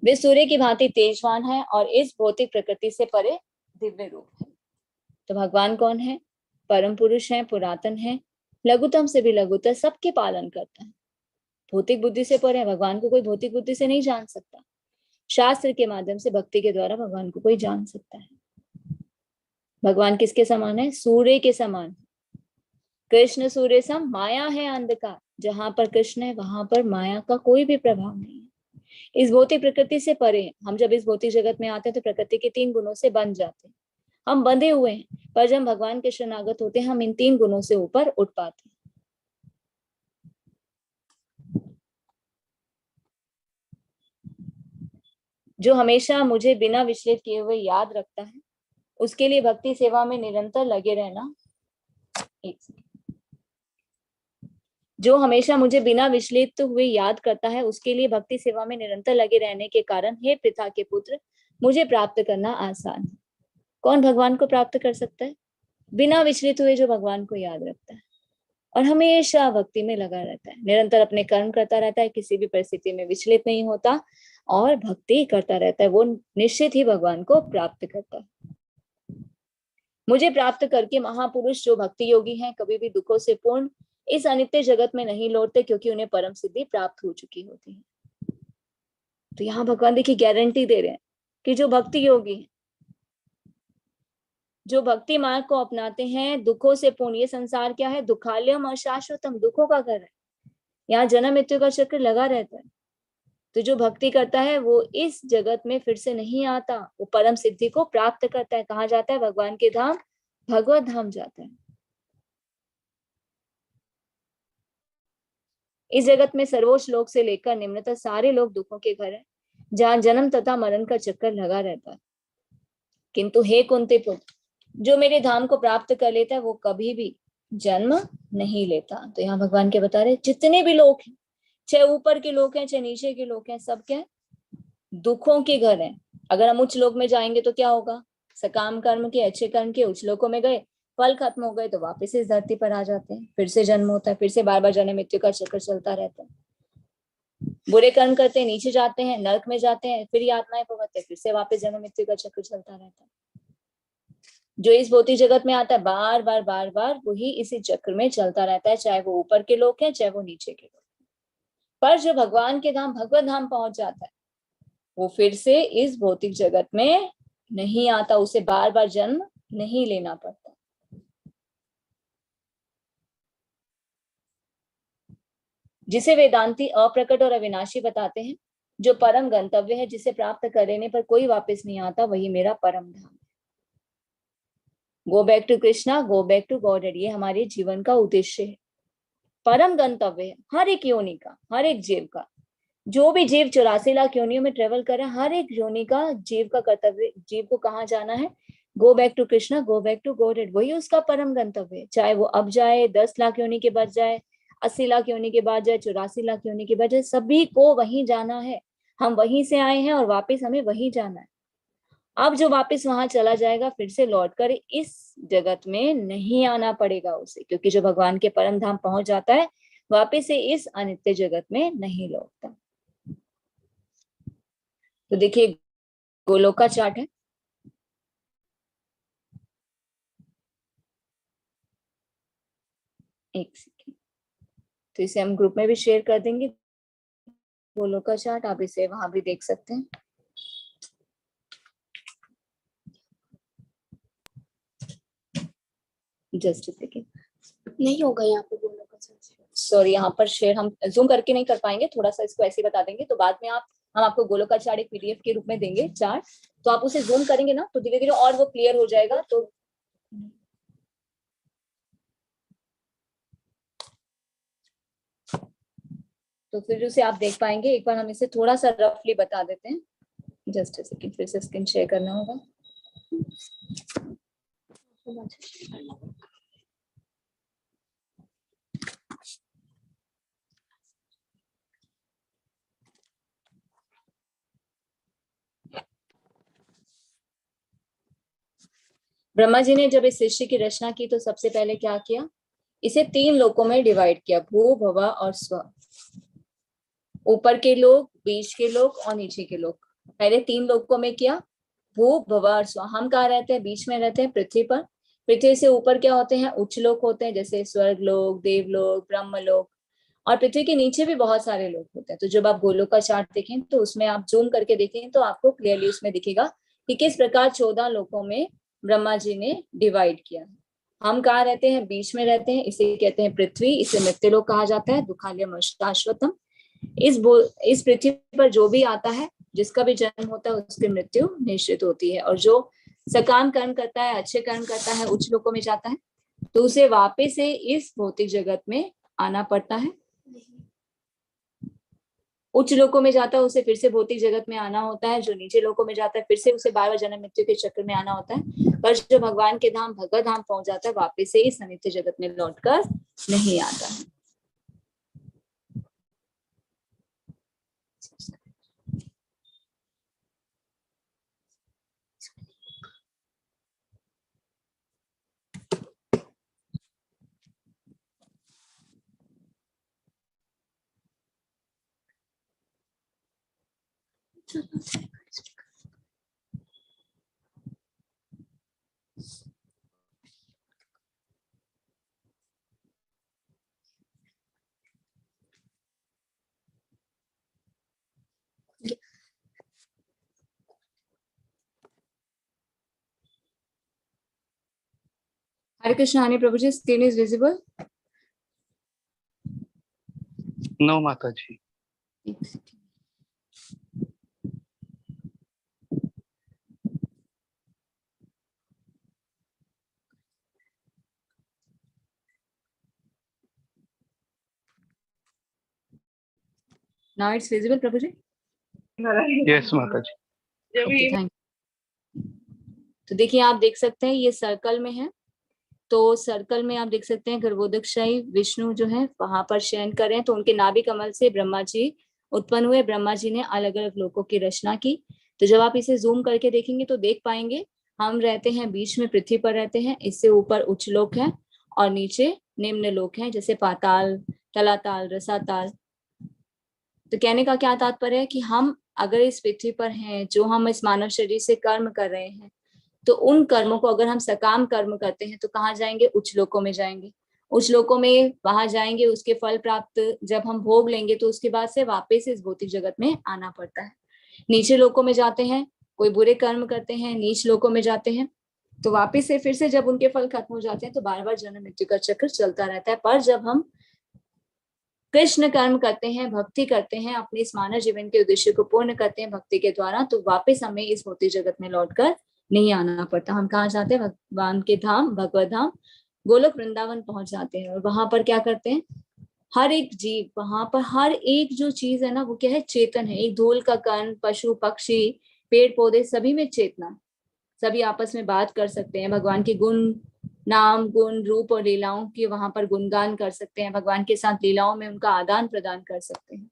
वे सूर्य की भांति तेजवान है और इस भौतिक प्रकृति से परे दिव्य रूप है। तो भगवान कौन है? परम पुरुष है, पुरातन है, लघुतम से भी लघुतम, सबके पालन करता है, भौतिक बुद्धि से परे है। भगवान को कोई भौतिक बुद्धि से नहीं जान सकता, शास्त्र के माध्यम से, भक्ति के द्वारा भगवान को कोई जान सकता है। भगवान किसके समान है? सूर्य के समान। कृष्ण सूर्य सम, माया है अंधकार। जहां पर कृष्ण है वहां पर माया का कोई भी प्रभाव नहीं है। इस भौतिक प्रकृति से परे हैं। हम जब इस भौतिक जगत में आते हैं तो प्रकृति के 3 गुणों से बंध जाते हैं, हम बंधे हुए हैं, पर जब भगवान के शरणागत होते हैं हम इन 3 गुणों से ऊपर उठ पाते हैं। जो हमेशा मुझे बिना विचलित किए हुए याद रखता है, उसके लिए भक्ति सेवा में निरंतर लगे रहना। एक सेकंड। जो हमेशा मुझे बिना विचलित हुए याद करता है, उसके लिए भक्ति सेवा में निरंतर लगे रहने के कारण, हे पृथा के पुत्र, मुझे प्राप्त करना आसान है। कौन भगवान को प्राप्त कर सकता है? बिना विचलित हुए जो भगवान को याद रखता है और हमेशा भक्ति में लगा रहता है, निरंतर अपने कर्म करता रहता है, किसी भी परिस्थिति में विचलित नहीं होता और भक्ति करता रहता है, वो निश्चित ही भगवान को प्राप्त करता है। मुझे प्राप्त करके महापुरुष जो भक्ति योगी हैं, कभी भी दुखों से पूर्ण इस अनित्य जगत में नहीं लौटते, क्योंकि उन्हें परम सिद्धि प्राप्त हो चुकी होती है। तो यहाँ भगवान देखिए गारंटी दे रहे हैं कि जो भक्ति योगी हैं, जो भक्ति मार्ग को अपनाते हैं, दुखों से पूर्ण, ये संसार क्या है? दुखालयम अशाश्वतम, दुखों का घर है, यहाँ जन्म मृत्यु का चक्र लगा रहता है। तो जो भक्ति करता है वो इस जगत में फिर से नहीं आता, वो परम सिद्धि को प्राप्त करता है। कहाँ जाता है? भगवान के धाम, भगवत धाम जाता है। इस जगत में सर्वोच्च लोक से लेकर निम्नतम सारे लोग दुखों के घर है, जहाँ जन्म तथा मरण का चक्कर लगा रहता है। किंतु हे कुंती पुत्र, जो मेरे धाम को प्राप्त कर लेता है वो कभी भी जन्म नहीं लेता। तो यहाँ भगवान के बता रहे जितने भी लोग हैं, चाहे ऊपर के लोग हैं चाहे नीचे के लोग हैं, सब क्या है? दुखों के घर हैं। अगर हम उच्च लोक में जाएंगे तो क्या होगा? सकाम कर्म के, अच्छे कर्म के, उच्च लोकों में गए, फल खत्म हो गए तो वापस इस धरती पर आ जाते हैं, फिर से जन्म होता है, फिर से बार बार जन्म मृत्यु का चक्कर चलता रहता है। बुरे कर्म करते हैं, नीचे जाते हैं, नरक में जाते हैं, फिर यातनाएं भुगतते हैं, फिर से वापस जन्म मृत्यु का चक्कर चलता रहता है। जो इस भौतिक जगत में आता है, बार बार बार बार वही इसी चक्र में चलता रहता है, चाहे वो ऊपर के लोग हैं चाहे वो नीचे के लोग। पर जो भगवान के धाम, भगवत धाम पहुंच जाता है, वो फिर से इस भौतिक जगत में नहीं आता, उसे बार बार जन्म नहीं लेना पड़ता। जिसे वेदांती अप्रकट और अविनाशी बताते हैं, जो परम गंतव्य है, जिसे प्राप्त करने पर कोई वापस नहीं आता, वही मेरा परम धाम है। Go back to Krishna, go back to God, ये हमारे जीवन का उद्देश्य है, परम गंतव्य है हर एक योनि का, हर एक जीव का। जो भी जीव 84 लाख योनियों में ट्रेवल कर रहा है, हर एक योनि का जीव का कर्तव्य, जीव को कहाँ जाना है? Go back to Krishna, go back to God, वही उसका परम गंतव्य है। चाहे वो अब जाए, 10 लाख योनि के बाद जाए, 80 लाख योनि के बाद जाए, 84 लाख योनि के बाद जाए, सभी को वहीं जाना है। हम वहीं से आए हैं और वापिस हमें वहीं जाना है। अब जो वापस वहां चला जाएगा, फिर से लौटकर इस जगत में नहीं आना पड़ेगा उसे, क्योंकि जो भगवान के परम धाम पहुंच जाता है, वापिस से इस अनित्य जगत में नहीं लौटता। तो देखिए गोलोक का चार्ट है, एक सेकेंड, तो इसे हम ग्रुप में भी शेयर कर देंगे। गोलोक का चार्ट आप इसे वहां भी देख सकते हैं। जस्ट सेकेंड, नहीं होगा यहाँ पे बोलो का सॉरी, यहाँ पर शेयर हम जूम करके नहीं कर पाएंगे, थोड़ा सा इसको ऐसे बता देंगे। तो बाद में हम आपको गोलोका चार्ट एक पीडीएफ के रूप में देंगे चार्ट, तो आप उसे जूम करेंगे ना तो धीरे धीरे और वो क्लियर हो जाएगा। तो फिर उसे आप देख पाएंगे। एक बार हम इसे थोड़ा सा रफली बता देते हैं। जस्ट सेकंड, फिर से स्क्रीन शेयर करना होगा। ब्रह्मा जी ने जब इस सृष्टि की रचना की तो सबसे पहले क्या किया, इसे 3 लोकों में डिवाइड किया, भू, भवा और स्व। ऊपर के लोग, बीच के लोग और नीचे के लोग। पहले 3 लोकों में किया, भू, भवा और स्व। हम कहाँ रहते हैं, बीच में रहते हैं, पृथ्वी पर। पृथ्वी से ऊपर क्या होते हैं, उच्च लोक होते हैं, जैसे स्वर्ग लोक, देवलोक, ब्रह्म लोक। और पृथ्वी के नीचे भी बहुत सारे लोग होते हैं। तो जब आप गोलोक का चार्ट देखें तो उसमें आप जूम करके देखें तो आपको क्लियरली उसमें दिखेगा कि किस प्रकार 14 लोकों में ब्रह्मा जी ने डिवाइड किया। हम कहाँ रहते हैं, बीच में रहते हैं, इसे कहते हैं पृथ्वी। इसे मृत्युलोक कहा जाता है, दुखालयम शाश्वतम। इस पृथ्वी पर जो भी आता है, जिसका भी जन्म होता है, उसकी मृत्यु निश्चित होती है। और जो सकाम कर्म करता है, अच्छे कर्म करता है, उच्च लोकों में जाता है, तो उसे वापस से इस भौतिक जगत में आना पड़ता है। उच्च लोकों में जाता है, उसे फिर से भौतिक जगत में आना होता है। जो नीचे लोकों में जाता है, फिर से उसे बार बार जन्म मृत्यु के चक्र में आना होता है। पर जो भगवान के धाम, भगवत धाम पहुंच जाता है, वापस से इस अनित्य जगत में लौटकर नहीं आता है। हरे कृष्ण। हनी प्रभु ji, screen is visible? No माता जी। नाउ इट्स विजिबल प्रभु जी? यस माता जी। Okay, thank you. तो देखिए, आप देख सकते हैं ये सर्कल में है। तो सर्कल में आप देख सकते हैं गर्भोदकशाही विष्णु जो है वहां पर शयन कर रहे हैं। तो उनके नाभि कमल से ब्रह्मा जी उत्पन्न हुए। ब्रह्मा जी ने अलग अलग लोकों की रचना की। तो जब आप इसे जूम करके देखेंगे तो देख पाएंगे हम रहते हैं बीच में, पृथ्वी पर रहते हैं। इससे ऊपर उच्च लोक है और नीचे निम्न लोक है, जैसे पाताल, तलाताल, रसाताल। तो कहने का क्या तात्पर्य है कि हम अगर इस पृथ्वी पर हैं, जो हम इस मानव शरीर से कर्म कर रहे हैं, तो उन कर्मों को अगर हम सकाम कर्म करते हैं तो कहाँ जाएंगे, उच्च लोकों में जाएंगे। उच्च लोकों में वहां जाएंगे, उसके फल प्राप्त जब हम भोग लेंगे तो उसके बाद से वापस इस भौतिक जगत में आना पड़ता है। नीचे लोकों में जाते हैं, कोई बुरे कर्म करते हैं, नीच लोकों में जाते हैं, तो वापस से फिर से जब उनके फल खत्म हो जाते हैं तो बार बार जन्म मृत्यु का चक्र चलता रहता है। पर जब हम कृष्ण कर्म करते हैं, भक्ति करते हैं, अपने इस मानव जीवन के उद्देश्य को पूर्ण करते हैं भक्ति के द्वारा, तो वापस हमें इस भौतिक जगत में लौटकर नहीं आना पड़ता। हम कहाँ जाते हैं, भगवान के धाम, भगवत धाम, गोलोक वृंदावन पहुंच जाते हैं। और वहां पर क्या करते हैं, हर एक जीव, वहां पर हर एक जो चीज है ना, वो क्या है, चेतन है। एक धूल का कण, पशु पक्षी, पेड़ पौधे, सभी में चेतना। सभी आपस में बात कर सकते हैं, भगवान के गुण, नाम, गुण, रूप और लीलाओं की वहां पर गुणगान कर सकते हैं। भगवान के साथ लीलाओं में उनका आदान प्रदान कर सकते हैं।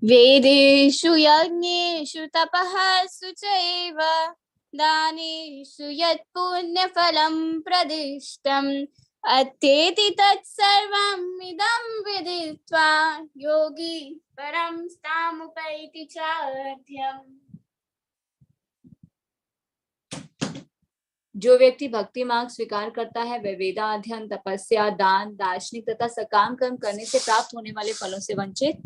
वेदेषु यज्ञेषु तपः चैव दानेषु यत् पुण्यफलं प्रदिष्टम् अत्येति तत्सर्वम् इदं विदित्वा योगी परं स्थामुपैति चार्थ्यम्। जो व्यक्ति भक्ति मार्ग स्वीकार करता है वह वेदाध्ययन, तपस्या, दान, दार्शनिक तथा सकाम कर्म करने से प्राप्त होने वाले फलों से वंचित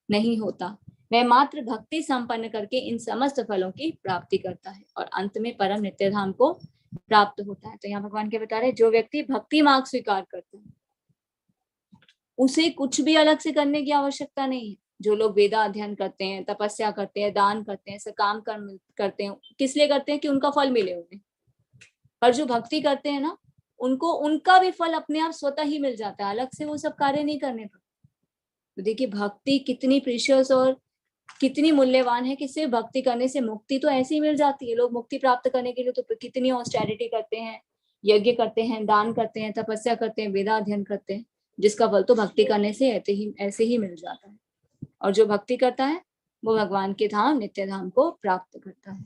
नहीं होता। वह मात्र भक्ति संपन्न करके इन समस्त फलों की प्राप्ति करता है और अंत में परम नित्य धाम को प्राप्त होता है। तो यहाँ भगवान क्या बता रहे हैं, जो व्यक्ति भक्ति मार्ग स्वीकार करता है उसे कुछ भी अलग से करने की आवश्यकता नहीं है। जो लोग वेदा अध्ययन करते हैं, तपस्या करते हैं, दान करते हैं, ऐसे काम कर्म करते हैं, किस लिए करते हैं कि उनका फल मिले उन्हें। पर जो भक्ति करते हैं ना, उनको उनका भी फल अपने आप स्वतः ही मिल जाता है, अलग से वो सब कार्य नहीं करने पड़ते। तो देखिए भक्ति कितनी प्रीशियस और कितनी मूल्यवान है कि सिर्फ भक्ति करने से मुक्ति तो ऐसे ही मिल जाती है। लोग मुक्ति प्राप्त करने के लिए तो कितनी ऑस्टेरिटी करते हैं, यज्ञ करते हैं, दान करते हैं, तपस्या करते हैं, वेदा अध्ययन करते हैं, जिसका फल तो भक्ति करने से ऐसे ही मिल जाता है। और जो भक्ति करता है वो भगवान के धाम नित्य धाम को प्राप्त करता है।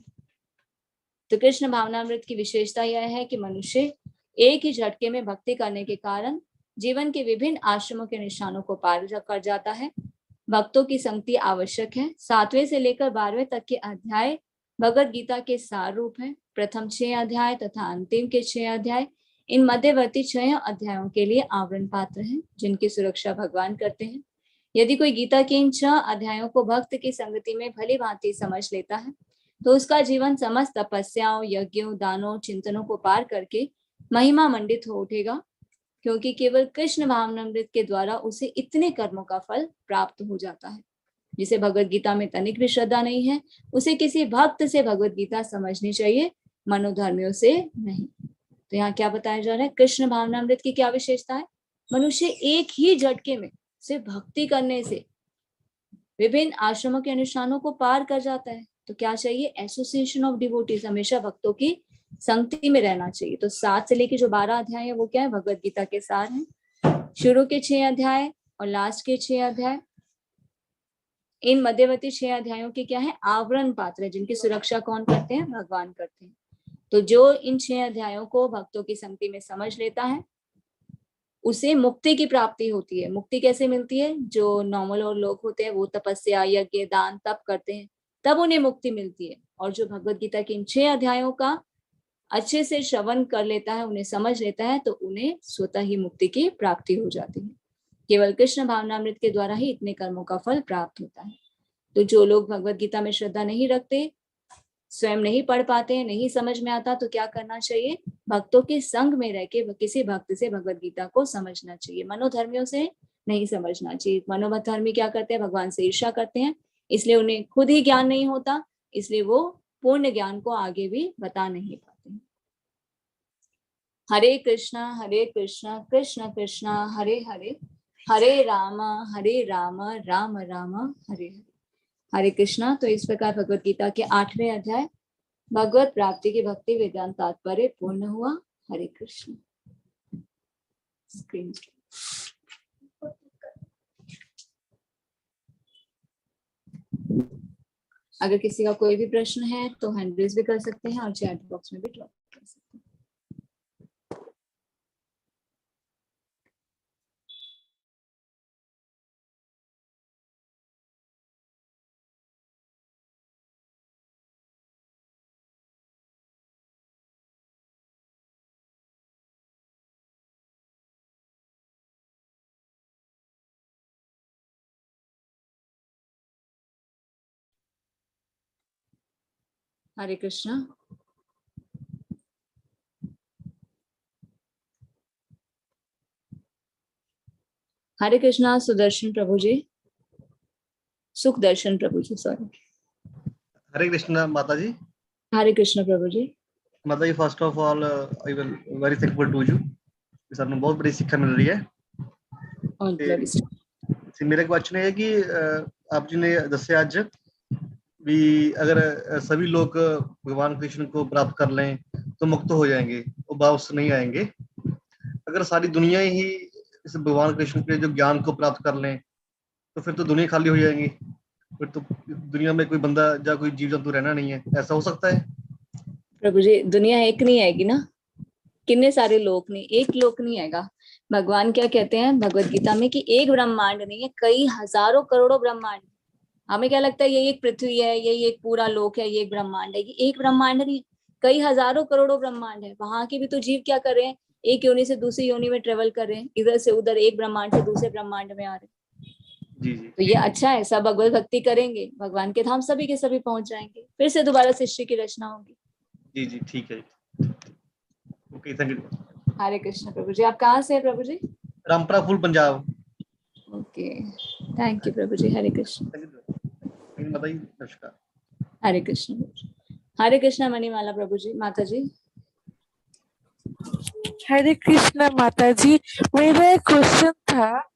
तो कृष्ण भावनामृत की विशेषता यह है कि मनुष्य एक ही झटके में भक्ति करने के कारण जीवन के विभिन्न आश्रमों के निशानों को पार कर जाता है। भक्तों की संगति आवश्यक है। 7वें से लेकर 12वें तक के अध्याय भगवद गीता के सार रूप है। प्रथम 6 अध्याय तथा अंतिम के 6 अध्याय इन मध्यवर्ती 6 अध्यायों के लिए आवरण पात्र हैं, जिनकी सुरक्षा भगवान करते हैं। यदि कोई गीता के इन 6 अध्यायों को भक्त की संगति में भली भांति समझ लेता है तो उसका जीवन समस्त तपस्याओं, यज्ञों, दानों, चिंतनों को पार करके महिमा मंडित हो उठेगा, क्योंकि केवल कृष्ण भावनामृत के द्वारा उसे इतने कर्मों का फल प्राप्त हो जाता है। जिसे भगवद गीता में तनिक भी श्रद्धा नहीं है उसे किसी भक्त से भगवद गीता समझनी चाहिए, मनोधर्मियों से नहीं। तो यहाँ क्या बताया जा रहा है, कृष्ण भावनामृत की क्या विशेषता है, मनुष्य एक ही झटके में सिर्फ भक्ति करने से विभिन्न आश्रमों के अनुष्ठानों को पार कर जाता है। तो क्या चाहिए, एसोसिएशन ऑफ डिवोटीज, हमेशा भक्तों की संगति में रहना चाहिए। तो 7 से लेकर जो 12 अध्याय है वो क्या है, भगवद गीता के सार हैं। शुरू के 6 अध्याय और लास्ट के 6 अध्याय, इन मध्यवर्ती 6 अध्यायों के क्या है, आवरण पात्र है, जिनकी सुरक्षा कौन करते हैं, भगवान करते हैं। तो जो इन 6 अध्यायों को भक्तों की संगति में समझ लेता है उसे मुक्ति की प्राप्ति होती है। मुक्ति कैसे मिलती है, जो नॉर्मल और लोग होते हैं वो तपस्या, यज्ञ, दान, तप करते हैं, तब उन्हें मुक्ति मिलती है। और जो भगवद गीता के इन 6 अध्यायों का अच्छे से श्रवण कर लेता है, उन्हें समझ लेता है, तो उन्हें स्वतः ही मुक्ति की प्राप्ति हो जाती है। केवल कृष्ण भावनामृत के द्वारा ही इतने कर्मों का फल प्राप्त होता है। तो जो लोग भगवद गीता में श्रद्धा नहीं रखते, स्वयं नहीं पढ़ पाते, नहीं समझ में आता, तो क्या करना चाहिए, भक्तों के संग में रह के किसी भक्त से भगवद गीता को समझना चाहिए, मनोधर्मियों से नहीं समझना चाहिए। मनोधर्मी क्या करते हैं, भगवान से ईर्ष्या करते हैं, इसलिए उन्हें खुद ही ज्ञान नहीं होता, इसलिए वो पूर्ण ज्ञान को आगे भी बता नहीं पाते। हरे कृष्णा कृष्ण कृष्णा हरे हरे, हरे राम राम राम हरे हरे। हरे कृष्णा। तो इस प्रकार भगवद गीता के 8वें अध्याय भगवत प्राप्ति के भक्ति वेदांत तात्पर्य पूर्ण हुआ। हरे कृष्ण। स्क्रीन अगर किसी का कोई भी प्रश्न है तो हैंड रेज भी कर सकते हैं और चैट बॉक्स में भी ड्रॉप कर सकते हैं। हरे कृष्णा। हरे कृष्णा सुदर्शन प्रभु जी, सुखदर्शन प्रभु जी, सॉरी। हरे कृष्णा माता जी। हरे कृष्ण प्रभु जी। माता जी, first of all I will very thankful to you, ਸਾਨੂੰ ਬਹੁਤ बड़ी शिक्षा मिल रही है। मेरा क्वेश्चन है कि आप जी ने दस्या आज भी अगर सभी लोग भगवान कृष्ण को प्राप्त कर लें तो मुक्त हो जाएंगे और वापस नहीं आएंगे। अगर सारी दुनिया ही इस भगवान कृष्ण के जो ज्ञान को प्राप्त कर लें तो फिर तो दुनिया खाली हो जाएगी, फिर तो दुनिया में कोई बंदा या कोई जीव जंतु रहना नहीं है। ऐसा हो सकता है? प्रभु जी, दुनिया एक नहीं आएगी ना, कितने सारे लोक नहीं, एक लोक नहीं आएगा। भगवान क्या कहते हैं भगवत गीता में कि एक ब्रह्मांड नहीं है, कई हजारों करोड़ों ब्रह्मांड। हमें क्या लगता है ये एक पृथ्वी है, ये एक पूरा लोक है, ये एक ब्रह्मांड है। ये एक ब्रह्मांड नहीं, कई हजारों करोड़ों ब्रह्मांड है। वहां के भी तो जीव क्या कर रहे हैं, एक योनि से दूसरी योनि में ट्रेवल कर रहे हैं, इधर से उधर, एक ब्रह्मांड से दूसरे ब्रह्मांड में आ रहे हैं। जी जी तो ये अच्छा है, सब भगवत भक्ति करेंगे, भगवान के धाम सभी के सभी पहुंच जाएंगे, फिर से दोबारा सृष्टि की रचना होगी। जी जी ठीक है। Okay, thank you. Hare Krishna प्रभु जी। आप कहाँ से हैं प्रभु जी? Rampura Phul Punjab. Okay, thank you प्रभु जी। हरे कृष्ण। थैंक यू माता जी, नमस्कार। हरे कृष्ण प्रभु जी। हरे कृष्ण मणिमाला प्रभु जी। माता जी। हरे कृष्णा माता जी, मेरा एक क्वेश्चन था।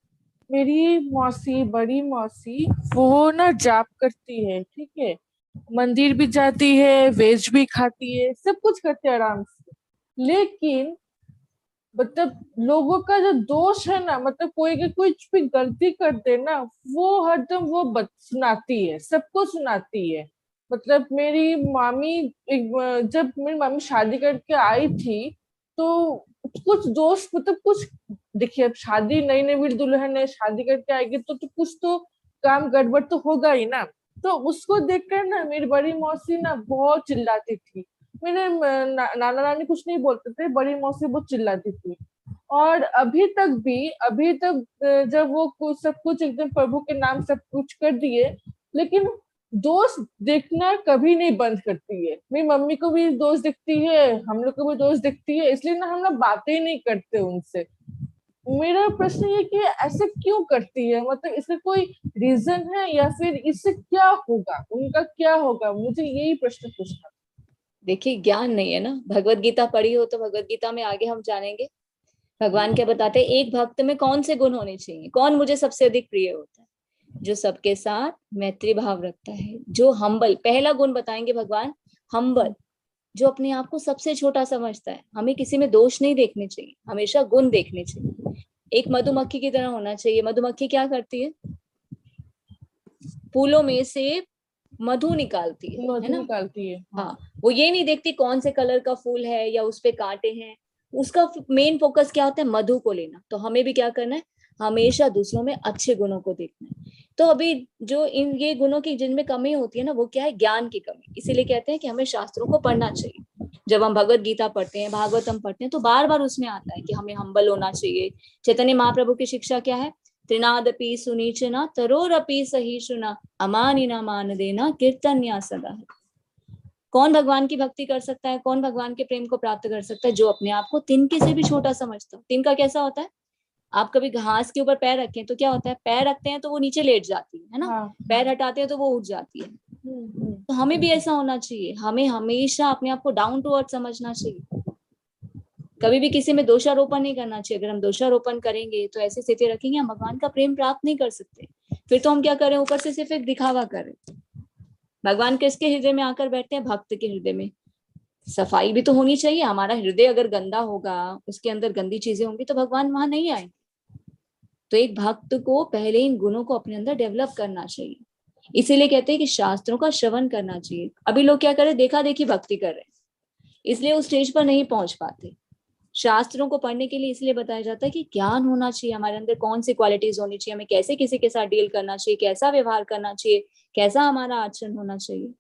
मेरी मौसी, बड़ी मौसी, वो ना जाप करती है, ठीक है, मंदिर भी जाती है, वेज भी खाती है, सब कुछ करती है आराम से। लेकिन मतलब लोगों का जो दोष है ना, मतलब कोई के कुछ भी गलती करते ना, वो हरदम वो सुनाती है, सबको सुनाती है। मतलब मेरी मामी जब मेरी मामी शादी करके आई थी, तो कुछ दोस्त, मतलब कुछ, देखिए अब शादी, नई नई दुल्हन है, शादी करके आएगी तो कुछ तो काम गड़बड़ तो होगा ही ना। तो उसको देखकर ना मेरी बड़ी मौसी ना बहुत चिल्लाती थी। मेरे नाना नानी कुछ नहीं बोलते थे, बड़ी मौसी बहुत चिल्लाती थी। और अभी तक जब वो सब कुछ एकदम प्रभु के नाम सब कुछ कर दिए, लेकिन दोस्त देखना कभी नहीं बंद करती है। मेरी मम्मी को भी दोस्त दिखती है, हम लोग को भी दोस्त दिखती है, इसलिए ना हम लोग बातें ही नहीं करते उनसे। मेरा प्रश्न ये कि ऐसे क्यों करती है, मतलब इसका कोई रीजन है या फिर इससे क्या होगा, उनका क्या होगा, मुझे यही प्रश्न पूछना। देखिए, ज्ञान नहीं है ना, भगवत गीता पढ़ी हो तो भगवत गीता में आगे हम जानेंगे भगवान क्या बताते हैं। एक भक्त में कौन से गुण होने चाहिए, कौन मुझे सबसे अधिक प्रिय होता है? जो सबके साथ मैत्री भाव रखता है, जो हम्बल, पहला गुण बताएंगे भगवान, हम्बल, जो अपने आप को सबसे छोटा समझता है। हमें किसी में दोष नहीं देखने चाहिए, हमेशा गुण देखने चाहिए। एक मधुमक्खी की तरह होना चाहिए। मधुमक्खी क्या करती है? फूलों में से मधु निकालती है मधु ना? निकालती है। हाँ, वो ये नहीं देखती कौन से कलर का फूल है या उस पे कांटे हैं। उसका मेन फोकस क्या होता है? मधु को लेना। तो हमें भी क्या करना है? हमेशा दूसरों में अच्छे गुणों को देखना है। तो अभी जो इन ये गुणों की जिनमें कमी होती है ना, वो क्या है? ज्ञान की कमी। इसीलिए कहते हैं कि हमें शास्त्रों को पढ़ना चाहिए। जब हम भगवत गीता पढ़ते हैं, भागवतम पढ़ते हैं, तो बार बार उसमें आता है कि हमें हम्बल होना चाहिए। चैतन्य महाप्रभु की शिक्षा क्या है? त्रिनादपि सुनीचना तरोरपि सहिष्णुना अमानिना मान देना कीर्तन्या सदा। कौन भगवान की भक्ति कर सकता है, कौन भगवान के प्रेम को प्राप्त कर सकता है? जो अपने आप को तिनके से भी छोटा समझता हो। तिनका कैसा होता है? आप कभी घास के ऊपर पैर रखें तो क्या होता है? पैर रखते हैं तो वो नीचे लेट जाती है ना? हाँ। पैर हटाते हैं तो वो उठ जाती है। तो हमें भी ऐसा होना चाहिए, हमें हमेशा अपने आप को डाउन टू अर्थ समझना चाहिए। कभी भी किसी में दोषारोपण नहीं करना चाहिए। अगर हम दोषारोपण करेंगे तो ऐसी स्थिति रखेंगे, हम भगवान का प्रेम प्राप्त नहीं कर सकते। फिर तो हम क्या करें? ऊपर से सिर्फ एक दिखावा करें। भगवान किसके हृदय में आकर बैठते हैं? भक्त के हृदय में। सफाई भी तो होनी चाहिए। हमारा हृदय अगर गंदा होगा, उसके अंदर गंदी चीजें होंगी, तो भगवान वहां नहीं आएंगे। तो एक भक्त को पहले इन गुणों को अपने अंदर डेवलप करना चाहिए। इसीलिए कहते हैं कि शास्त्रों का श्रवण करना चाहिए। अभी लोग क्या करें? देखा देखी भक्ति कर रहे हैं, इसलिए उस स्टेज पर नहीं पहुंच पाते। शास्त्रों को पढ़ने के लिए इसलिए बताया जाता है कि ज्ञान होना चाहिए हमारे अंदर, कौन सी क्वालिटीज होनी चाहिए, हमें कैसे किसी के साथ डील करना चाहिए, कैसा व्यवहार करना चाहिए, कैसा हमारा आचरण होना चाहिए।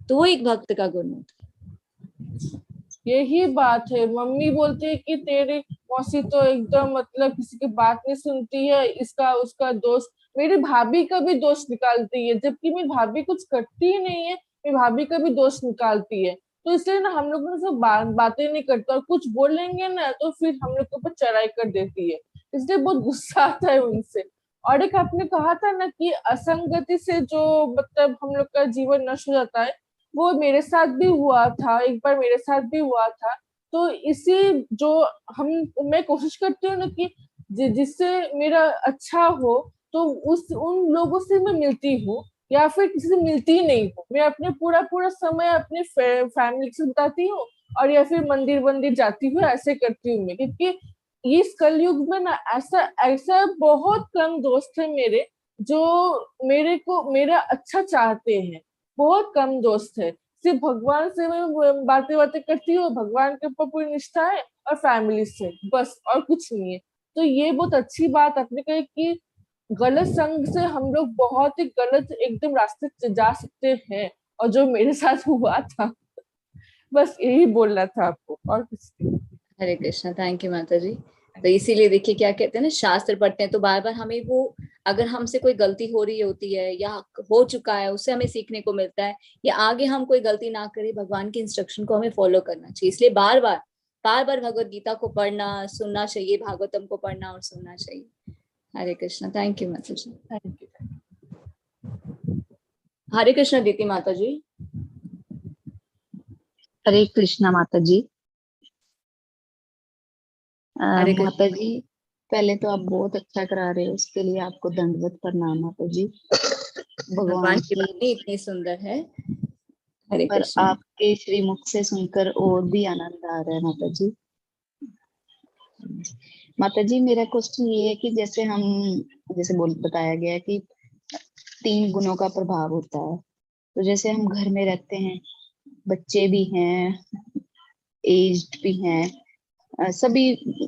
तो वो एक भक्त का गुण होता है। यही बात है। मम्मी बोलती है कि तेरी मौसी तो एकदम मतलब किसी की बात नहीं सुनती है, इसका उसका दोस्त, मेरी भाभी का भी दोस्त निकालती है, जबकि मेरी भाभी कुछ करती ही नहीं है, मेरी भाभी का भी दोस्त निकालती है। तो इसलिए ना हम लोग ना सब बातें नहीं करते, और कुछ बोलेंगे ना तो फिर हम लोग के ऊपर चढ़ाई कर देती है। इसलिए बहुत गुस्सा आता है उनसे। और एक आपने कहा था ना कि असंगति से जो मतलब हम लोग का जीवन नष्ट हो जाता है, वो मेरे साथ भी हुआ था, एक बार मेरे साथ भी हुआ था। तो इसी जो हम मैं कोशिश करती हूँ ना कि जिससे मेरा अच्छा हो, तो उस उन लोगों से मैं मिलती हूँ, या फिर किसी से मिलती ही नहीं हूँ। मैं अपने पूरा पूरा समय अपने फैमिली से बिताती हूँ, और या फिर मंदिर वंदिर जाती हूँ, ऐसे करती हूँ मैं। क्योंकि इस कलयुग में ना ऐसा ऐसा बहुत कम दोस्त है मेरे, जो मेरे को मेरा अच्छा चाहते हैं। बहुत कम दोस्त है। सिर्फ भगवान से मैं बातें बातें करती हूँ, भगवान के ऊपर पूरी निष्ठा है, और फैमिली से बस, और कुछ नहीं है। तो ये बहुत अच्छी बात आपने कही कि गलत संग से हम लोग बहुत ही गलत एकदम रास्ते से जा सकते हैं, और जो मेरे साथ हुआ था। बस यही बोलना था आपको, और कुछ नहीं। हरे कृष्णा। थैंक यू माता जी। तो इसीलिए देखिए क्या कहते हैं ना, शास्त्र पढ़ते हैं तो बार बार हमें वो, अगर हमसे कोई गलती हो रही होती है या हो चुका है, उससे हमें सीखने को मिलता है, या आगे हम कोई गलती ना करें, भगवान की इंस्ट्रक्शन को हमें फॉलो करना चाहिए। इसलिए बार बार भगवत गीता को पढ़ना, सुनना चाहिए, भागवतम को पढ़ना और सुनना चाहिए। हरे कृष्णा। थैंक यू माता जी। Thank you. हरे कृष्णा दीदी माता जी। हरे कृष्णा माता जी। हरे कृष्ण। माता जी, पहले तो आप बहुत अच्छा करा रहे हो, उसके लिए आपको दंडवत प्रणाम माता जी। भगवान भगवान की की वाणी इतनी सुंदर है। हरे पर कृष्ण। आपके श्रीमुख से सुनकर और भी आनंद आ रहा है माता जी। माता जी, मेरा क्वेश्चन ये है कि जैसे हम, जैसे बताया गया है कि 3 गुणों का प्रभाव होता है, तो जैसे हम घर में रहते हैं, बच्चे भी हैं, एज्ड भी हैं, सभी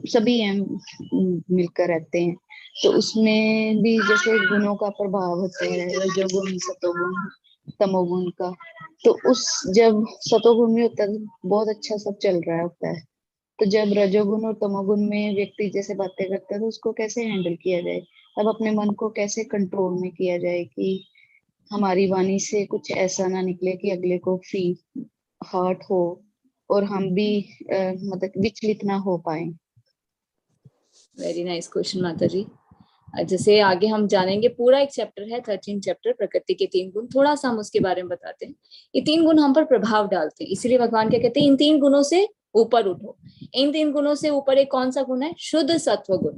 सभी हैं, मिलकर रहते हैं, तो उसमें भी जैसे गुणों का प्रभाव होता है, रजोगुण सतोगुण तमोगुण का। तो उस जब सतोगुण में होता है तो बहुत अच्छा सब चल रहा होता है, तो जब रजोगुण और तमोगुण में व्यक्ति जैसे बातें करता है तो उसको कैसे हैंडल किया जाए? अब अपने मन को कैसे कंट्रोल में किया जाए कि हमारी वाणी से कुछ ऐसा ना निकले कि अगले को फील हर्ट हो और हम भी मतलब विचलित ना हो पाए। वेरी नाइस क्वेश्चन माता जी। जैसे आगे हम जानेंगे, पूरा एक चैप्टर है 13 चैप्टर, प्रकृति के 3 गुण। थोड़ा सा हम उसके बारे में बताते हैं। ये 3 गुण हम पर प्रभाव डालते हैं, इसीलिए भगवान क्या कहते हैं, इन 3 गुणों से ऊपर उठो। इन 3 गुणों से ऊपर एक कौन सा गुण है? शुद्ध सत्व गुण।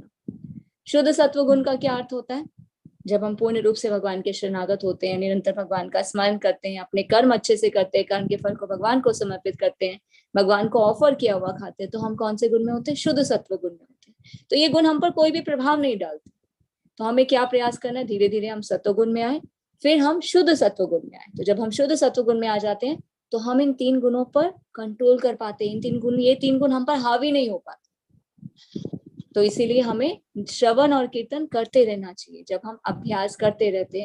शुद्ध सत्व गुण का क्या अर्थ होता है? जब हम पूर्ण रूप से भगवान के शरणागत होते हैं, निरंतर भगवान का स्मरण करते हैं, अपने कर्म अच्छे से करते हैं, कर्म के फल को भगवान को समर्पित करते हैं, भगवान को ऑफर किया हुआ खाते हैं, तो हम कौन से गुण में होते हैं? शुद्ध सत्व गुण में होते हैं। तो ये गुण हम पर कोई भी प्रभाव नहीं डालते। तो हमें क्या प्रयास करना है? धीरे धीरे हम सत्वगुण में आए, फिर हम शुद्ध सत्वगुण में आए। तो जब हम शुद्ध सत्वगुण में आ जाते हैं तो हम इन 3 गुणों पर कंट्रोल कर पाते हैं। ये 3 गुण हम पर हावी नहीं हो पाते। तो इसीलिए हमें श्रवण और कीर्तन करते रहना चाहिए। जब हम अभ्यास करते रहते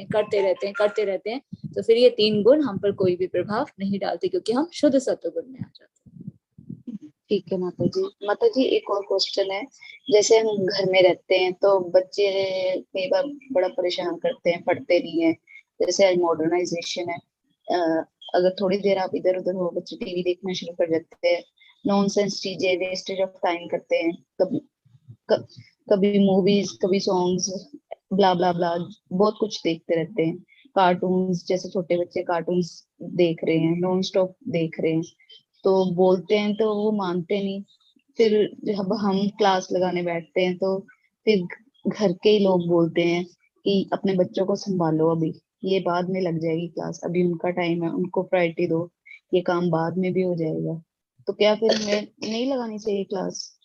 हैं तो फिर ये 3 गुण हम पर कोई भी प्रभाव नहीं डालते, क्योंकि हम शुद्ध सत्वगुण में आ जाते हैं। ठीक है माता जी। माता जी, एक और क्वेश्चन है। जैसे हम घर में रहते हैं तो बच्चे कई बार बड़ा परेशान करते हैं, पढ़ते नहीं है। जैसे आज मॉडर्नाइजेशन है, अगर थोड़ी देर आप इधर उधर हो, बच्चे टीवी देखना शुरू कर देते हैं, नॉनसेंस चीजें, वेस्टेज ऑफ टाइम करते हैं, कभी मूवीज, कभी सॉन्ग्स, ब्ला ब्ला ब्ला, बहुत कुछ देखते रहते हैं। कार्टून्स, जैसे छोटे बच्चे कार्टून्स देख रहे हैं, नॉन स्टॉप देख रहे हैं, तो बोलते हैं तो वो मानते नहीं। फिर जब हम क्लास लगाने बैठते हैं तो फिर घर के ही लोग बोलते हैं कि अपने बच्चों को संभालो, अभी ये बाद में लग जाएगी क्लास, अभी उनका टाइम है, उनको प्रायोरिटी दो, ये काम बाद में भी हो जाएगा। तो क्या फिर हमें नहीं लगानी चाहिए क्लास?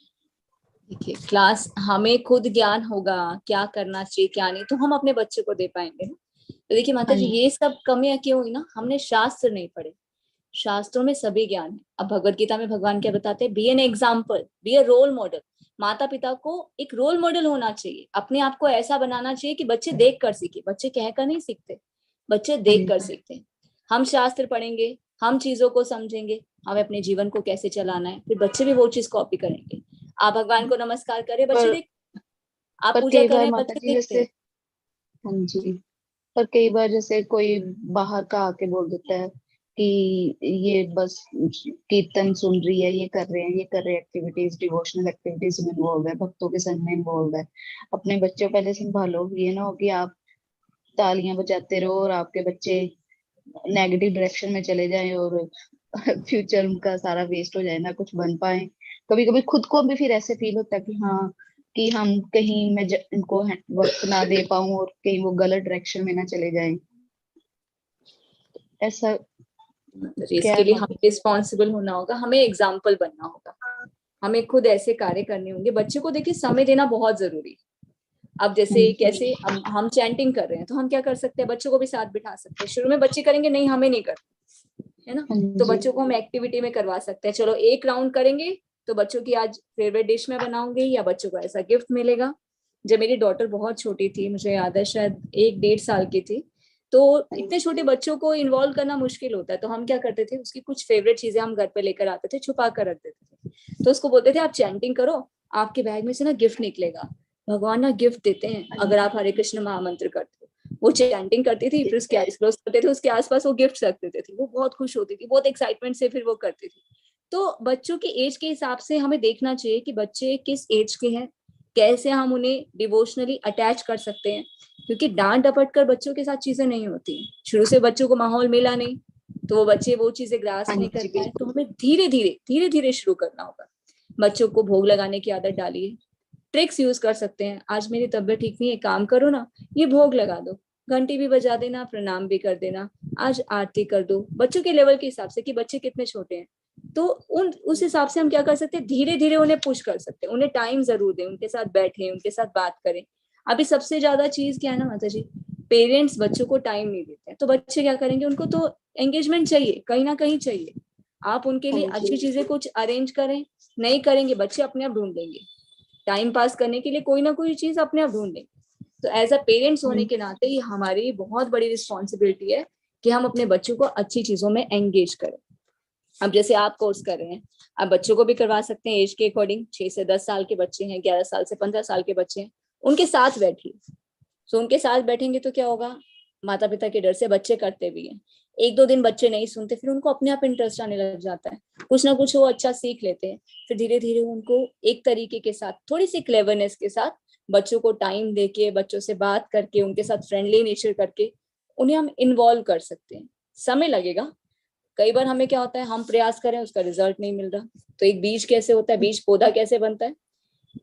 देखिए, क्लास हमें खुद ज्ञान होगा क्या करना चाहिए क्या नहीं, तो हम अपने बच्चे को दे पाएंगे ना। तो देखिए माता जी, ये सब कमियां क्यों हुई ना? हमने शास्त्र नहीं पढ़े। शास्त्रों में सभी ज्ञान है। अब भगवत गीता में भगवान क्या बताते हैं? Be an example, be a role model. माता पिता को एक रोल मॉडल होना चाहिए, अपने आप को ऐसा बनाना चाहिए कि बच्चे देख कर सीखे। बच्चे कह कर नहीं सीखते, बच्चे देख कर सीखते हैं। हम शास्त्र पढ़ेंगे, हम चीजों को समझेंगे, हमें अपने जीवन को कैसे चलाना है, फिर बच्चे भी वो चीज कॉपी करेंगे। आप भगवान को नमस्कार करें, बच्चे पर देख, आप पर पूजा कई बार करें, माता बच्चे जी देखते जैसे, हैं। हाँ जी, पर कई बार जैसे कोई बाहर का आके बोल देता है कि ये बस कीर्तन सुन रही है, ये कर रहे हैं, ये कर रहे हैं, एक्टिविटीज, डिवोशनल एक्टिविटीज में इन्वॉल्व है, भक्तों के संग में इन्वॉल्व है। अपने बच्चों पहले संभालो, ये ना हो कि आप तालियां बजाते रहो और आपके बच्चे नेगेटिव डायरेक्शन में चले जाएं और फ्यूचर उनका सारा वेस्ट हो जाए, ना कुछ बन पाए। कभी कभी खुद को भी फिर ऐसे फील होता है कि हाँ, कि हम कहीं मैं उनको वक्त ना दे पाऊं और कहीं वो गलत डायरेक्शन में ना चले जाएं, ऐसा तो क्या इसके है लिए मतलब? हमें रिस्पॉन्सिबल होना होगा, हमें एग्जाम्पल बनना होगा, हमें खुद ऐसे कार्य करने होंगे। बच्चे को देखिए समय देना बहुत जरूरी है। अब जैसे कैसे हम चैंटिंग कर रहे हैं, तो हम क्या कर सकते हैं? बच्चों को भी साथ बिठा सकते हैं। शुरू में बच्चे करेंगे नहीं, हमें नहीं करना है ना, हाँ तो जी। बच्चों को हम एक्टिविटी में करवा सकते हैं। चलो एक राउंड करेंगे, तो बच्चों की आज फेवरेट डिश में बनाऊंगी, या बच्चों को ऐसा गिफ्ट मिलेगा। जब मेरी डॉटर बहुत छोटी थी, मुझे याद है शायद 1-1.5 साल की थी, तो इतने छोटे बच्चों को इन्वॉल्व करना मुश्किल होता है, तो हम क्या करते थे, उसकी कुछ फेवरेट चीजें हम घर पे लेकर आते थे, छुपा कर रख देते थे। तो उसको बोलते थे आप चैंटिंग करो, आपके बैग में से ना गिफ्ट निकलेगा। भगवान ना गिफ्ट देते हैं अगर आप हरे कृष्ण महामंत्र करते हो। वो चैंटिंग करती थी, फिर उसके आइज क्लोज करते थे, उसके आसपास वो गिफ्ट रख देते थे, वो बहुत खुश होती थी, बहुत एक्साइटमेंट से फिर वो करती थी। तो बच्चों की एज के हिसाब से हमें देखना चाहिए कि बच्चे किस एज के हैं, कैसे हम उन्हें डिवोशनली अटैच कर सकते हैं, क्योंकि डांट डपट कर बच्चों के साथ चीजें नहीं होती। शुरू से बच्चों को माहौल मिला नहीं तो वो बच्चे वो चीजें ग्रास हाँ नहीं जी, कर पाए। तो हमें धीरे धीरे शुरू करना होगा। बच्चों को भोग लगाने की आदत डालिए, ट्रिक्स यूज कर सकते हैं। आज मेरी तबीयत ठीक नहीं है, काम करो ना, ये भोग लगा दो, घंटी भी बजा देना, प्रणाम भी कर देना, आज आरती कर दो, बच्चों के लेवल के हिसाब से कि बच्चे कितने छोटे हैं। तो उस हिसाब से हम क्या कर सकते हैं, धीरे धीरे उन्हें पुश कर सकते हैं। उन्हें टाइम जरूर दें, उनके साथ बैठे, उनके साथ बात करें। अभी सबसे ज्यादा चीज क्या है ना माता जी, पेरेंट्स बच्चों को टाइम नहीं देते हैं, तो बच्चे क्या करेंगे, उनको तो एंगेजमेंट चाहिए, कहीं ना कहीं चाहिए। आप उनके लिए अच्छी चीजें कुछ अरेंज करें, नहीं करेंगे बच्चे अपने आप ढूंढ लेंगे, टाइम पास करने के लिए कोई ना कोई चीज अपने आप ढूंढ लेंगे। तो एज अ पेरेंट्स होने के नाते ये हमारी बहुत बड़ी रिस्पॉन्सिबिलिटी है कि हम अपने बच्चों को अच्छी चीजों में एंगेज करें। अब जैसे आप कोर्स कर रहे हैं, आप बच्चों को भी करवा सकते हैं एज के अकॉर्डिंग। 6 से 10 साल के बच्चे हैं, 11 साल से 15 साल के बच्चे हैं, उनके साथ बैठिए। तो उनके साथ बैठेंगे तो क्या होगा, माता पिता के डर से बच्चे करते भी हैं। 1-2 दिन बच्चे नहीं सुनते, फिर उनको अपने आप इंटरेस्ट आने लग जाता है, कुछ ना कुछ वो अच्छा सीख लेते हैं। फिर धीरे धीरे उनको एक तरीके के साथ, थोड़ी सी क्लेवरनेस के साथ, बच्चों को टाइम देके, बच्चों से बात करके, उनके साथ फ्रेंडली नेचर करके उन्हें हम इन्वॉल्व कर सकते हैं। समय लगेगा, कई बार हमें क्या होता है, हम प्रयास करें, उसका रिजल्ट नहीं मिल रहा। तो एक बीज कैसे होता है, बीज पौधा कैसे बनता है,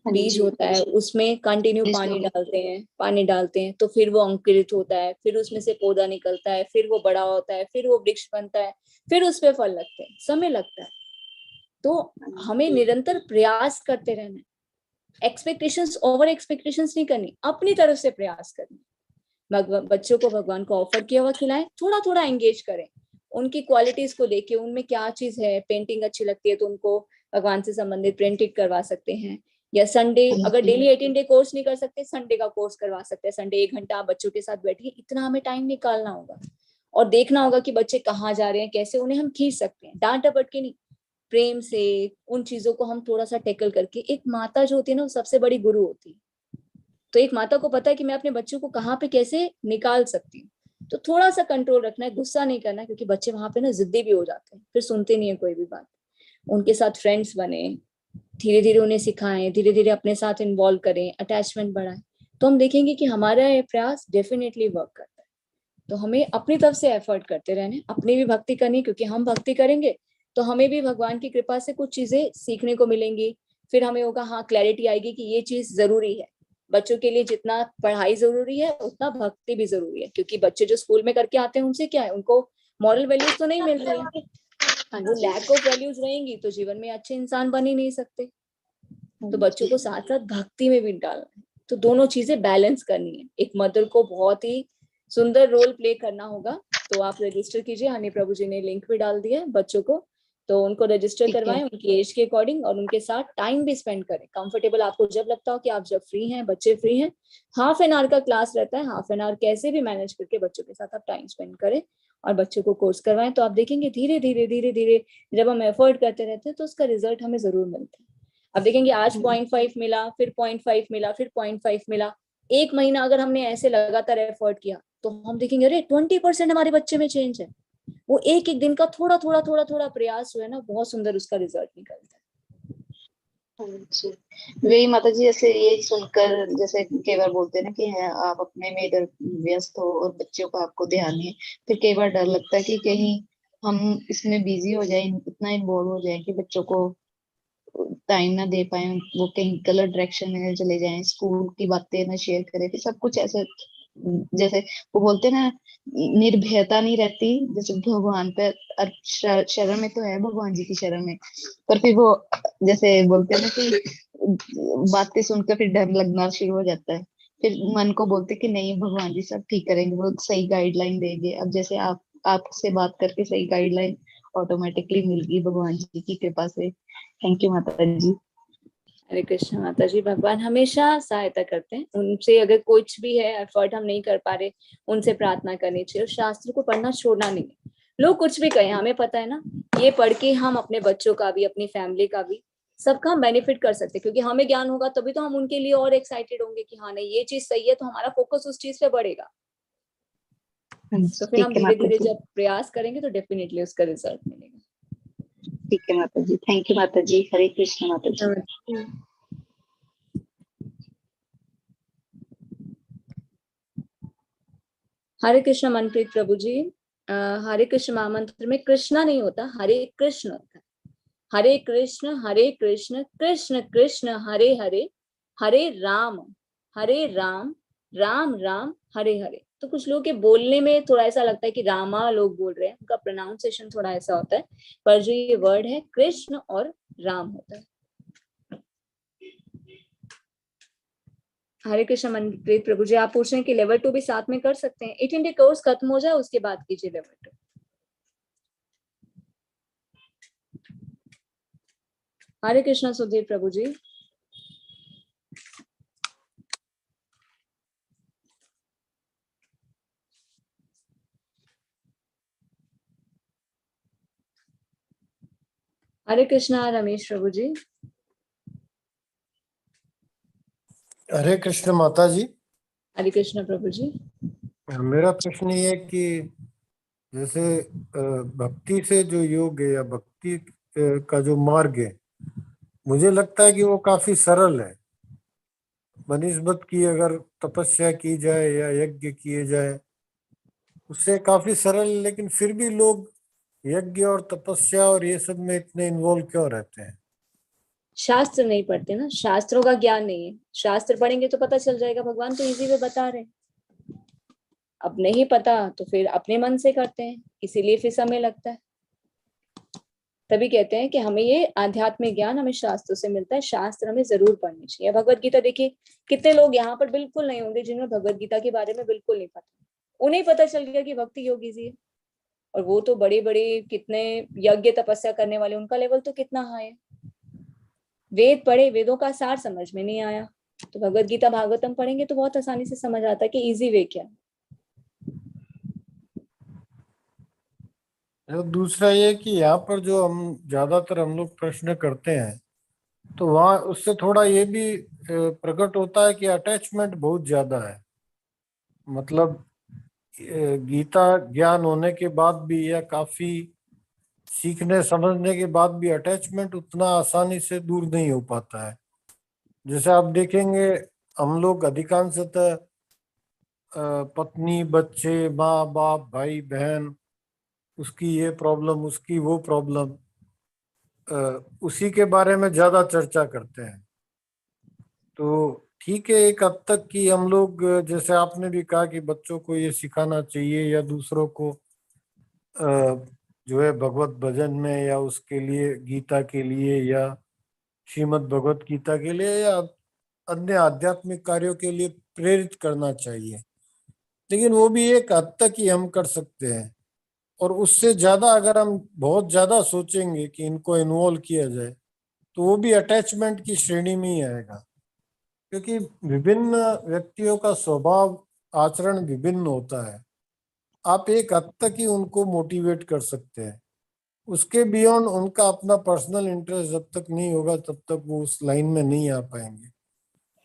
बीज होता है, उसमें कंटिन्यू पानी डालते हैं तो फिर वो अंकुरित होता है, फिर उसमें से पौधा निकलता है, फिर वो बड़ा होता है, फिर वो वृक्ष बनता है, फिर उस पे फल लगते हैं, समय लगता है। तो हमें निरंतर प्रयास करते रहना है, एक्सपेक्टेशंस, ओवर एक्सपेक्टेशंस नहीं करनी, अपनी तरफ से प्रयास करनी। बच्चों को भगवान को ऑफर किया हुआ खिलाएं, थोड़ा थोड़ा एंगेज करें, उनकी क्वालिटीज को देखें, उनमें क्या चीज है। पेंटिंग अच्छी लगती है तो उनको भगवान से संबंधित पेंटिंग करवा सकते हैं, या संडे, अगर डेली 18 डे कोर्स नहीं कर सकते, संडे का कोर्स करवा सकते हैं। संडे 1 घंटा आप बच्चों के साथ बैठिए, इतना हमें टाइम निकालना होगा और देखना होगा कि बच्चे कहाँ जा रहे हैं, कैसे उन्हें हम खींच सकते हैं, डांट डपट के नहीं, प्रेम से उन चीजों को हम थोड़ा सा टैकल करके। एक माता जो होती है ना, वो सबसे बड़ी गुरु होती है। तो एक माता को पता है कि मैं अपने बच्चों को कहाँ पे कैसे निकाल सकती हूँ। तो थोड़ा सा कंट्रोल रखना है, गुस्सा नहीं करना, क्योंकि बच्चे वहां पे ना जिद्दी भी हो जाते हैं, फिर सुनते नहीं है कोई भी बात। उनके साथ फ्रेंड्स बने, धीरे धीरे उन्हें सिखाएं, धीरे धीरे अपने साथ इन्वॉल्व करें, अटैचमेंट बढ़ाएं, तो हम देखेंगे कि हमारा ये प्रयास डेफिनेटली वर्क करता है। तो हमें अपनी तरफ से एफर्ट करते रहने, अपनी भी भक्ति करनी, क्योंकि हम भक्ति करेंगे तो हमें भी भगवान की कृपा से कुछ चीजें सीखने को मिलेंगी। फिर हमें होगा, हाँ, क्लैरिटी आएगी कि ये चीज जरूरी है। बच्चों के लिए जितना पढ़ाई जरूरी है उतना भक्ति भी जरूरी है, क्योंकि बच्चे जो स्कूल में करके आते हैं उनसे क्या है, उनको मॉरल वैल्यूज तो नहीं मिल रही है। वो लैक ऑफ वैल्यूज रहेंगी तो जीवन में अच्छे इंसान बन ही नहीं सकते। तो बच्चों को साथ साथ भक्ति में भी डालना है, तो दोनों चीजें बैलेंस करनी है। एक मदर को बहुत ही सुंदर रोल प्ले करना होगा। तो आप रजिस्टर कीजिए, हनी प्रभु जी ने लिंक भी डाल दिया है बच्चों को, तो उनको रजिस्टर करवाएं उनकी एज के अकॉर्डिंग, और उनके साथ टाइम भी स्पेंड करें। कंफर्टेबल आपको जब लगता हो कि आप जब फ्री हैं, बच्चे फ्री हैं, ½ एन आवर का क्लास रहता है, ½ एन आवर कैसे भी मैनेज करके बच्चों के साथ आप टाइम स्पेंड करें और बच्चों को कोर्स करवाएं। तो आप देखेंगे धीरे धीरे जब हम एफर्ट करते रहते हैं तो उसका रिजल्ट हमें जरूर मिलता है। अब देखेंगे आज 0.5 मिला, फिर 0.5 मिला, फिर 0.5 मिला। 1 महीना अगर हमने ऐसे लगातार एफर्ट किया तो हम देखेंगे अरे 20% हमारे बच्चे में चेंज है। वो एक एक दिन का थोड़ा थोड़ा प्रयास हुआ है ना, बहुत सुंदर उसका रिजल्ट निकलता है। वही माता जी, जैसे ये सुनकर, जैसे कई बार बोलते हैं ना कि है आप अपने में इधर व्यस्त हो और बच्चों का आपको ध्यान नहीं है, फिर कई बार डर लगता है कि कहीं हम इसमें बिजी हो जाए, इतना इन्वॉल्व हो जाए कि बच्चों को टाइम ना दे पाए, वो कहीं गलत डायरेक्शन में चले जाएं, स्कूल की बातें ना शेयर करें, कि सब कुछ ऐसे, जैसे वो बोलते हैं ना, निर्भयता नहीं रहती जैसे भगवान पे। शरण में तो है भगवान जी की शरण में, पर फिर वो जैसे बोलते हैं ना कि बातें सुनकर फिर डर लगना शुरू हो जाता है। फिर मन को बोलते कि नहीं, भगवान जी सब ठीक करेंगे, वो सही गाइडलाइन देंगे। अब जैसे आपसे बात करके सही गाइडलाइन ऑटोमेटिकली मिल गई भगवान जी की कृपा से। थैंक यू माता जी। हरे कृष्ण माता जी। भगवान हमेशा सहायता करते हैं, उनसे अगर कुछ भी है एफर्ट हम नहीं कर पा रहे, उनसे प्रार्थना करनी चाहिए और शास्त्र को पढ़ना छोड़ना नहीं है। लोग कुछ भी कहें, हमें पता है ना, ये पढ़ के हम अपने बच्चों का भी, अपनी फैमिली का भी सबका हम बेनिफिट कर सकते हैं, क्योंकि हमें ज्ञान होगा तभी तो हम उनके लिए और एक्साइटेड होंगे कि हाँ नहीं ये चीज सही है, तो हमारा फोकस उस चीज पे बढ़ेगा। तो फिर हम ठीक है धीरे माता धीरे जी। जब प्रयास करेंगे तो डेफिनेटली उसका रिजल्ट मिलेगा। ठीक है माता जी, थैंक यू माता जी, हरे कृष्ण माता जी। हरे कृष्ण मनप्रीत प्रभु जी। हरे कृष्ण महामंत्र में कृष्णा नहीं होता, हरे कृष्ण होता है। हरे कृष्ण कृष्ण कृष्ण हरे हरे, हरे राम राम राम हरे हरे। तो कुछ लोग के बोलने में थोड़ा ऐसा लगता है कि रामा लोग बोल रहे हैं, उनका प्रोनाउंसिएशन थोड़ा ऐसा होता है, पर जो ये वर्ड है कृष्ण और राम होता है। हरे कृष्ण मनप्रीत प्रभु जी, आप पूछ रहे हैं कि लेवल 2 भी साथ में कर सकते हैं। 18 डे कोर्स खत्म हो जाए उसके बाद कीजिए लेवल 2। हरे कृष्ण सुधीर प्रभु जी। हरे कृष्णा रमेश प्रभु जी। हरे कृष्ण माता जी। हरे कृष्ण प्रभु जी। मेरा प्रश्न ये है कि जैसे भक्ति से जो योग है या भक्ति का जो मार्ग है, मुझे लगता है कि वो काफी सरल है बनिस्बत की अगर तपस्या की जाए या यज्ञ किए जाए, उससे काफी सरल। लेकिन फिर भी लोग यज्ञ और तपस्या और ये सब में इतने इन्वॉल्व क्यों रहते हैं? शास्त्र नहीं पढ़ते ना, शास्त्रों का ज्ञान नहीं है। शास्त्र पढ़ेंगे तो पता चल जाएगा, भगवान तो इजी वे बता रहे हैं। अब नहीं पता तो फिर अपने मन से करते हैं, इसीलिए फिर समय लगता है। तभी कहते हैं कि हमें ये आध्यात्मिक ज्ञान हमें शास्त्रों से मिलता है, शास्त्र हमें जरूर पढ़नी चाहिए। भगवत गीता देखिए, कितने लोग यहाँ पर बिल्कुल नहीं होंगे जिन्हें भगवत गीता के बारे में बिल्कुल नहीं पता। उन्हें पता चल गया कि भक्ति योग इजी है, और वो तो बड़े बड़े कितने यज्ञ तपस्या करने वाले, उनका लेवल तो कितना हाई है। वेद पढ़े, वेदों का सार समझ में नहीं आया, तो भगवत गीता भागवतम पढ़ेंगे तो बहुत आसानी से समझ आता है कि इजी वे क्या है। और दूसरा ये कि यहाँ पर जो हम लोग प्रश्न करते हैं, तो वहाँ उससे थोड़ा ये भी प्रकट होता है कि अटैचमेंट बहुत ज्यादा है। मतलब गीता ज्ञान होने के बाद भी या काफी सीखने समझने के बाद भी अटैचमेंट उतना आसानी से दूर नहीं हो पाता है। जैसे आप देखेंगे, हम लोग अधिकांशतः पत्नी, बच्चे, माँ बाप, भाई बहन, उसकी ये प्रॉब्लम, उसकी वो प्रॉब्लम, उसी के बारे में ज्यादा चर्चा करते हैं। तो ठीक है, एक हद तक कि हम लोग, जैसे आपने भी कहा कि बच्चों को ये सिखाना चाहिए या दूसरों को जो है भगवत भजन में या उसके लिए गीता के लिए या श्रीमद् भगवत गीता के लिए या अन्य आध्यात्मिक कार्यों के लिए प्रेरित करना चाहिए। लेकिन वो भी एक हद तक ही हम कर सकते हैं, और उससे ज्यादा अगर हम बहुत ज्यादा सोचेंगे कि इनको इन्वॉल्व किया जाए, तो वो भी अटैचमेंट की श्रेणी में ही आएगा। क्योंकि विभिन्न व्यक्तियों का स्वभाव, आचरण विभिन्न होता है। आप एक हद तक ही उनको मोटिवेट कर सकते हैं, उसके बियॉन्ड उनका अपना पर्सनल इंटरेस्ट जब तक नहीं होगा तब तक वो उस लाइन में नहीं आ पाएंगे।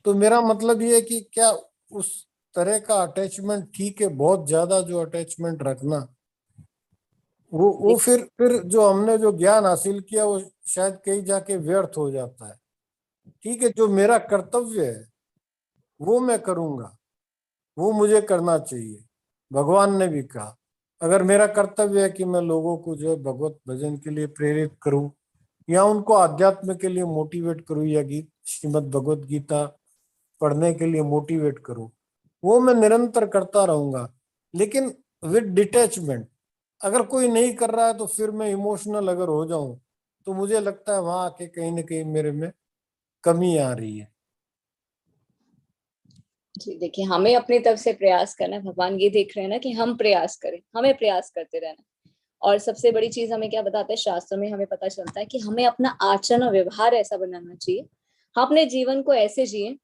तो मेरा मतलब ये है कि क्या उस तरह का अटैचमेंट ठीक है? बहुत ज्यादा जो अटैचमेंट रखना, वो फिर जो हमने जो ज्ञान हासिल किया वो शायद कहीं जाके व्यर्थ हो जाता है। ठीक है, जो मेरा कर्तव्य है वो मैं करूंगा, वो मुझे करना चाहिए। भगवान ने भी कहा, अगर मेरा कर्तव्य है कि मैं लोगों को जो है भगवत भजन के लिए प्रेरित करूं या उनको अध्यात्म के लिए मोटिवेट करूं या श्रीमद् भगवत गीता पढ़ने के लिए मोटिवेट करूं, वो मैं निरंतर करता रहूंगा, लेकिन विद डिटैचमेंट। अगर कोई नहीं कर रहा है तो फिर मैं इमोशनल अगर हो जाऊं, तो मुझे लगता है वहां आके कहीं ना कहीं मेरे में कमी आ रही है। जी देखिए, हमें अपनी तरफ से प्रयास करना है। भगवान ये देख रहे हैं ना कि हम प्रयास करें, हमें प्रयास करते रहना। और सबसे बड़ी चीज हमें क्या बताता है शास्त्र में, हमें पता चलता है कि हमें अपना आचरण और व्यवहार ऐसा बनाना चाहिए, हम अपने जीवन को ऐसे जिए,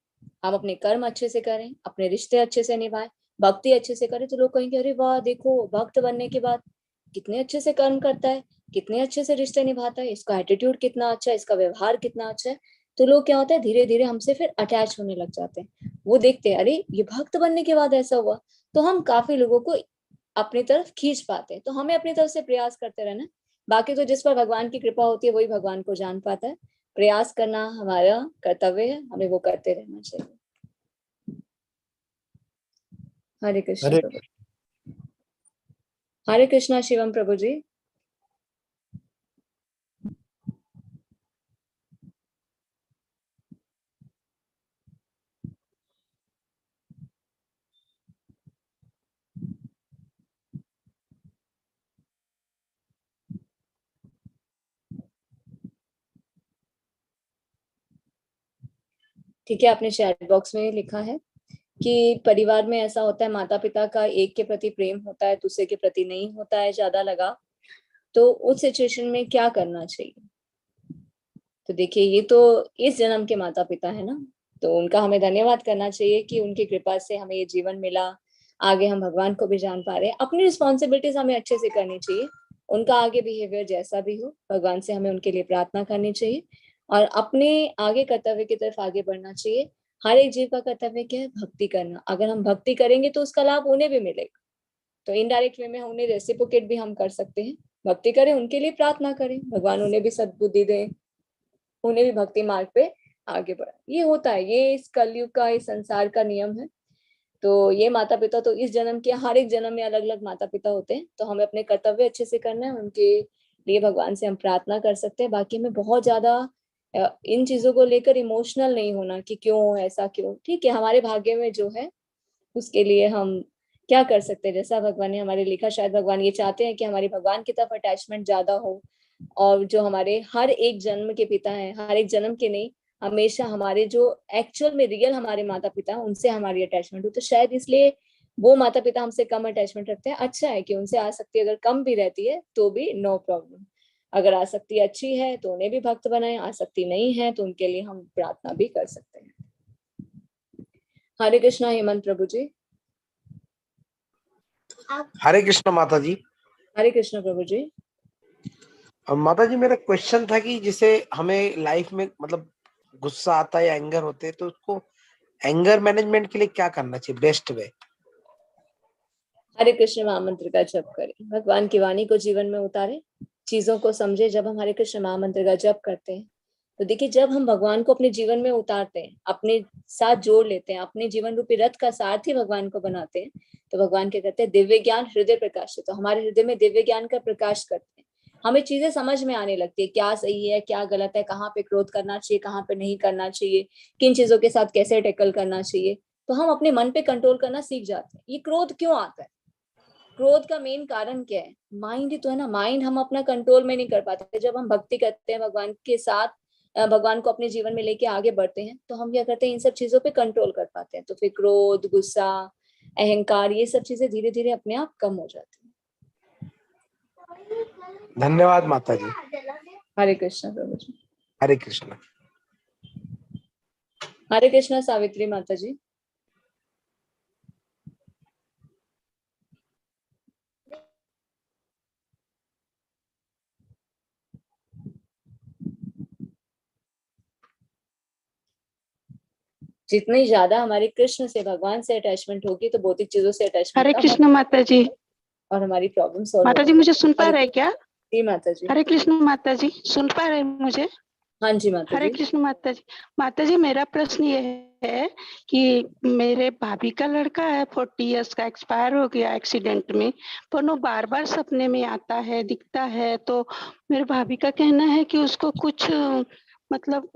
हम अपने कर्म अच्छे से करें, अपने रिश्ते अच्छे से निभाएं, भक्ति अच्छे से करें, तो लोग कहेंगे अरे वाह देखो, भक्त बनने के बाद कितने अच्छे से कर्म करता है, कितने अच्छे से रिश्ते निभाता है, इसका एटीट्यूड कितना अच्छा है, इसका व्यवहार कितना अच्छा है, तो लोग क्या होता है धीरे धीरे हमसे फिर अटैच होने लग जाते हैं। वो देखते हैं अरे ये भक्त बनने के बाद ऐसा हुआ, तो हम काफी लोगों को अपनी तरफ खींच पाते हैं। तो हमें अपनी तरफ से प्रयास करते रहना। बाकी तो जिस पर भगवान की कृपा होती है वही भगवान को जान पाता है। प्रयास करना हमारा कर्तव्य है, हमें वो करते रहना चाहिए। हरे कृष्ण हरे प्रभु। हरे कृष्णा शिवम प्रभु जी। ठीक है, आपने चैट बॉक्स में लिखा है कि परिवार में ऐसा होता है, माता पिता का एक के प्रति प्रेम होता है, दूसरे के प्रति नहीं होता है ज्यादा लगाव, तो उस सिचुएशन में क्या करना चाहिए? तो देखिए ये तो इस जन्म के माता पिता है ना, तो उनका हमें धन्यवाद करना चाहिए कि उनकी कृपा से हमें ये जीवन मिला, आगे हम भगवान को भी जान पा रहे हैं। अपनी रिस्पॉन्सिबिलिटीज हमें अच्छे से करनी चाहिए, उनका आगे बिहेवियर जैसा भी हो भगवान से हमें उनके लिए प्रार्थना करनी चाहिए और अपने आगे कर्तव्य की तरफ आगे बढ़ना चाहिए। हर एक जीव का कर्तव्य क्या है? भक्ति करना। अगर हम भक्ति करेंगे तो उसका लाभ उन्हें भी मिलेगा, तो इनडायरेक्ट वे में उन्हें रेसिप्रोकेट भी हम कर सकते हैं। भक्ति करें, उनके लिए प्रार्थना करें, भगवान उन्हें भी सद्बुद्धि दें, उन्हें भी भक्ति मार्ग पे आगे बढ़ा। ये होता है, ये इस कलयुग का, इस संसार का नियम है। तो ये माता पिता तो इस जन्म के, हर एक जन्म में अलग अलग माता पिता होते हैं, तो हमें अपने कर्तव्य अच्छे से करना है, उनके लिए भगवान से हम प्रार्थना कर सकते हैं। बाकी हमें बहुत ज्यादा इन चीजों को लेकर इमोशनल नहीं होना कि क्यों ऐसा, क्यों, ठीक है हमारे भाग्य में जो है उसके लिए हम क्या कर सकते हैं। जैसा भगवान ने हमारे लिखा, शायद भगवान ये चाहते हैं कि हमारी भगवान की तरफ अटैचमेंट ज्यादा हो, और जो हमारे हर एक जन्म के पिता हैं, हर एक जन्म के नहीं, हमेशा हमारे जो एक्चुअल में रियल हमारे माता पिता हैं उनसे हमारी अटैचमेंट हो, तो शायद इसलिए वो माता पिता हमसे कम अटैचमेंट रखते हैं। अच्छा है कि उनसे आसक्ति अगर कम भी रहती है तो भी नो प्रॉब्लम। अगर आसक्ति अच्छी है तो उन्हें भी भक्त बनाए, आसक्ति नहीं है तो उनके लिए हम प्रार्थना भी कर सकते हैं। हरे कृष्णा हेमंत प्रभु जी। हरे कृष्ण माता जी। हरे कृष्ण प्रभु जी। माता जी मेरा क्वेश्चन था कि जैसे हमें लाइफ में मतलब गुस्सा आता है या एंगर होते हैं, तो उसको एंगर मैनेजमेंट के लिए क्या करना चाहिए बेस्ट वे? हरे कृष्ण महामंत्र का जप करें, भगवान की वाणी को जीवन में उतारे, चीजों को समझे। जब हम हरे कृष्ण महामंत्र का जप करते हैं तो देखिए, जब हम भगवान को अपने जीवन में उतारते हैं, अपने साथ जोड़ लेते हैं, अपने जीवन रूपी रथ का सारथी भगवान को बनाते हैं, तो भगवान क्या करते हैं? दिव्य ज्ञान हृदय प्रकाश है, तो हमारे हृदय में दिव्य ज्ञान का प्रकाश करते हैं। हमें चीजें समझ में आने लगती है, क्या सही है क्या गलत है, कहाँ पे क्रोध करना चाहिए कहाँ पे नहीं करना चाहिए, किन चीजों के साथ कैसे टैकल करना चाहिए। तो हम अपने मन पे कंट्रोल करना सीख जाते हैं। ये क्रोध क्यों आता है? क्रोध का मेन कारण क्या है? माइंड ही तो है ना। माइंड हम अपना कंट्रोल में नहीं कर पाते। जब हम भक्ति करते हैं भगवान के साथ, भगवान को अपने जीवन में लेके आगे बढ़ते हैं, तो हम क्या करते हैं? इन सब चीजों पे कंट्रोल कर पाते हैं। तो फिर क्रोध, गुस्सा, अहंकार, ये सब चीजें धीरे धीरे अपने आप कम हो जाती हैं। धन्यवाद माता जी। हरे कृष्ण प्रभु जी। हरे कृष्ण। हरे कृष्ण सावित्री माता जी। जितनी ज्यादा हमारी कृष्ण से, भगवान से अटैचमेंट होगी तो भौतिक चीजों से अटैचमेंट हरे कृष्ण माता जी। और हमारी प्रॉब्लम सॉल्व माता जी मुझे सुन पा रहे क्या? जी माता जी। हरे कृष्ण माता जी, सुन पा रहे मुझे? हाँ जी माता हरे जी। कृष्ण माता जी। माता जी मेरा प्रश्न ये है कि मेरे भाभी का लड़का है, 40 इयर्स का, एक्सपायर हो गया एक्सीडेंट में, पर वो बार बार सपने में आता है, दिखता है। तो मेरे भाभी का कहना है कि उसको कुछ मतलब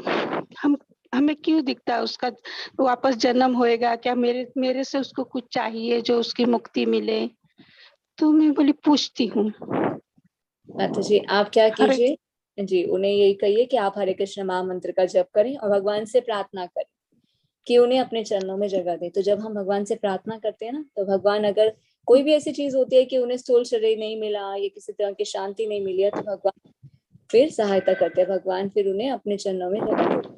हमें क्यों दिखता है, उसका वापस जन्म होएगा क्या, मेरे से उसको कुछ चाहिए जो उसकी मुक्ति मिले। तो मैं बोली पूछती हूँ। माता जी आप क्या कीजिए जी, उन्हें यही कहिए कि आप हरे कृष्ण महामंत्र का जप करें और भगवान से प्रार्थना करें कि उन्हें अपने चरणों में जगह दें। तो जब हम भगवान से प्रार्थना करते हैं ना, तो भगवान, अगर कोई भी ऐसी चीज होती है कि उन्हें स्थूल शरीर नहीं मिला या किसी तरह की शांति नहीं मिली है, तो भगवान फिर सहायता करते हैं, भगवान फिर उन्हें अपने चरणों में जगह देते हैं।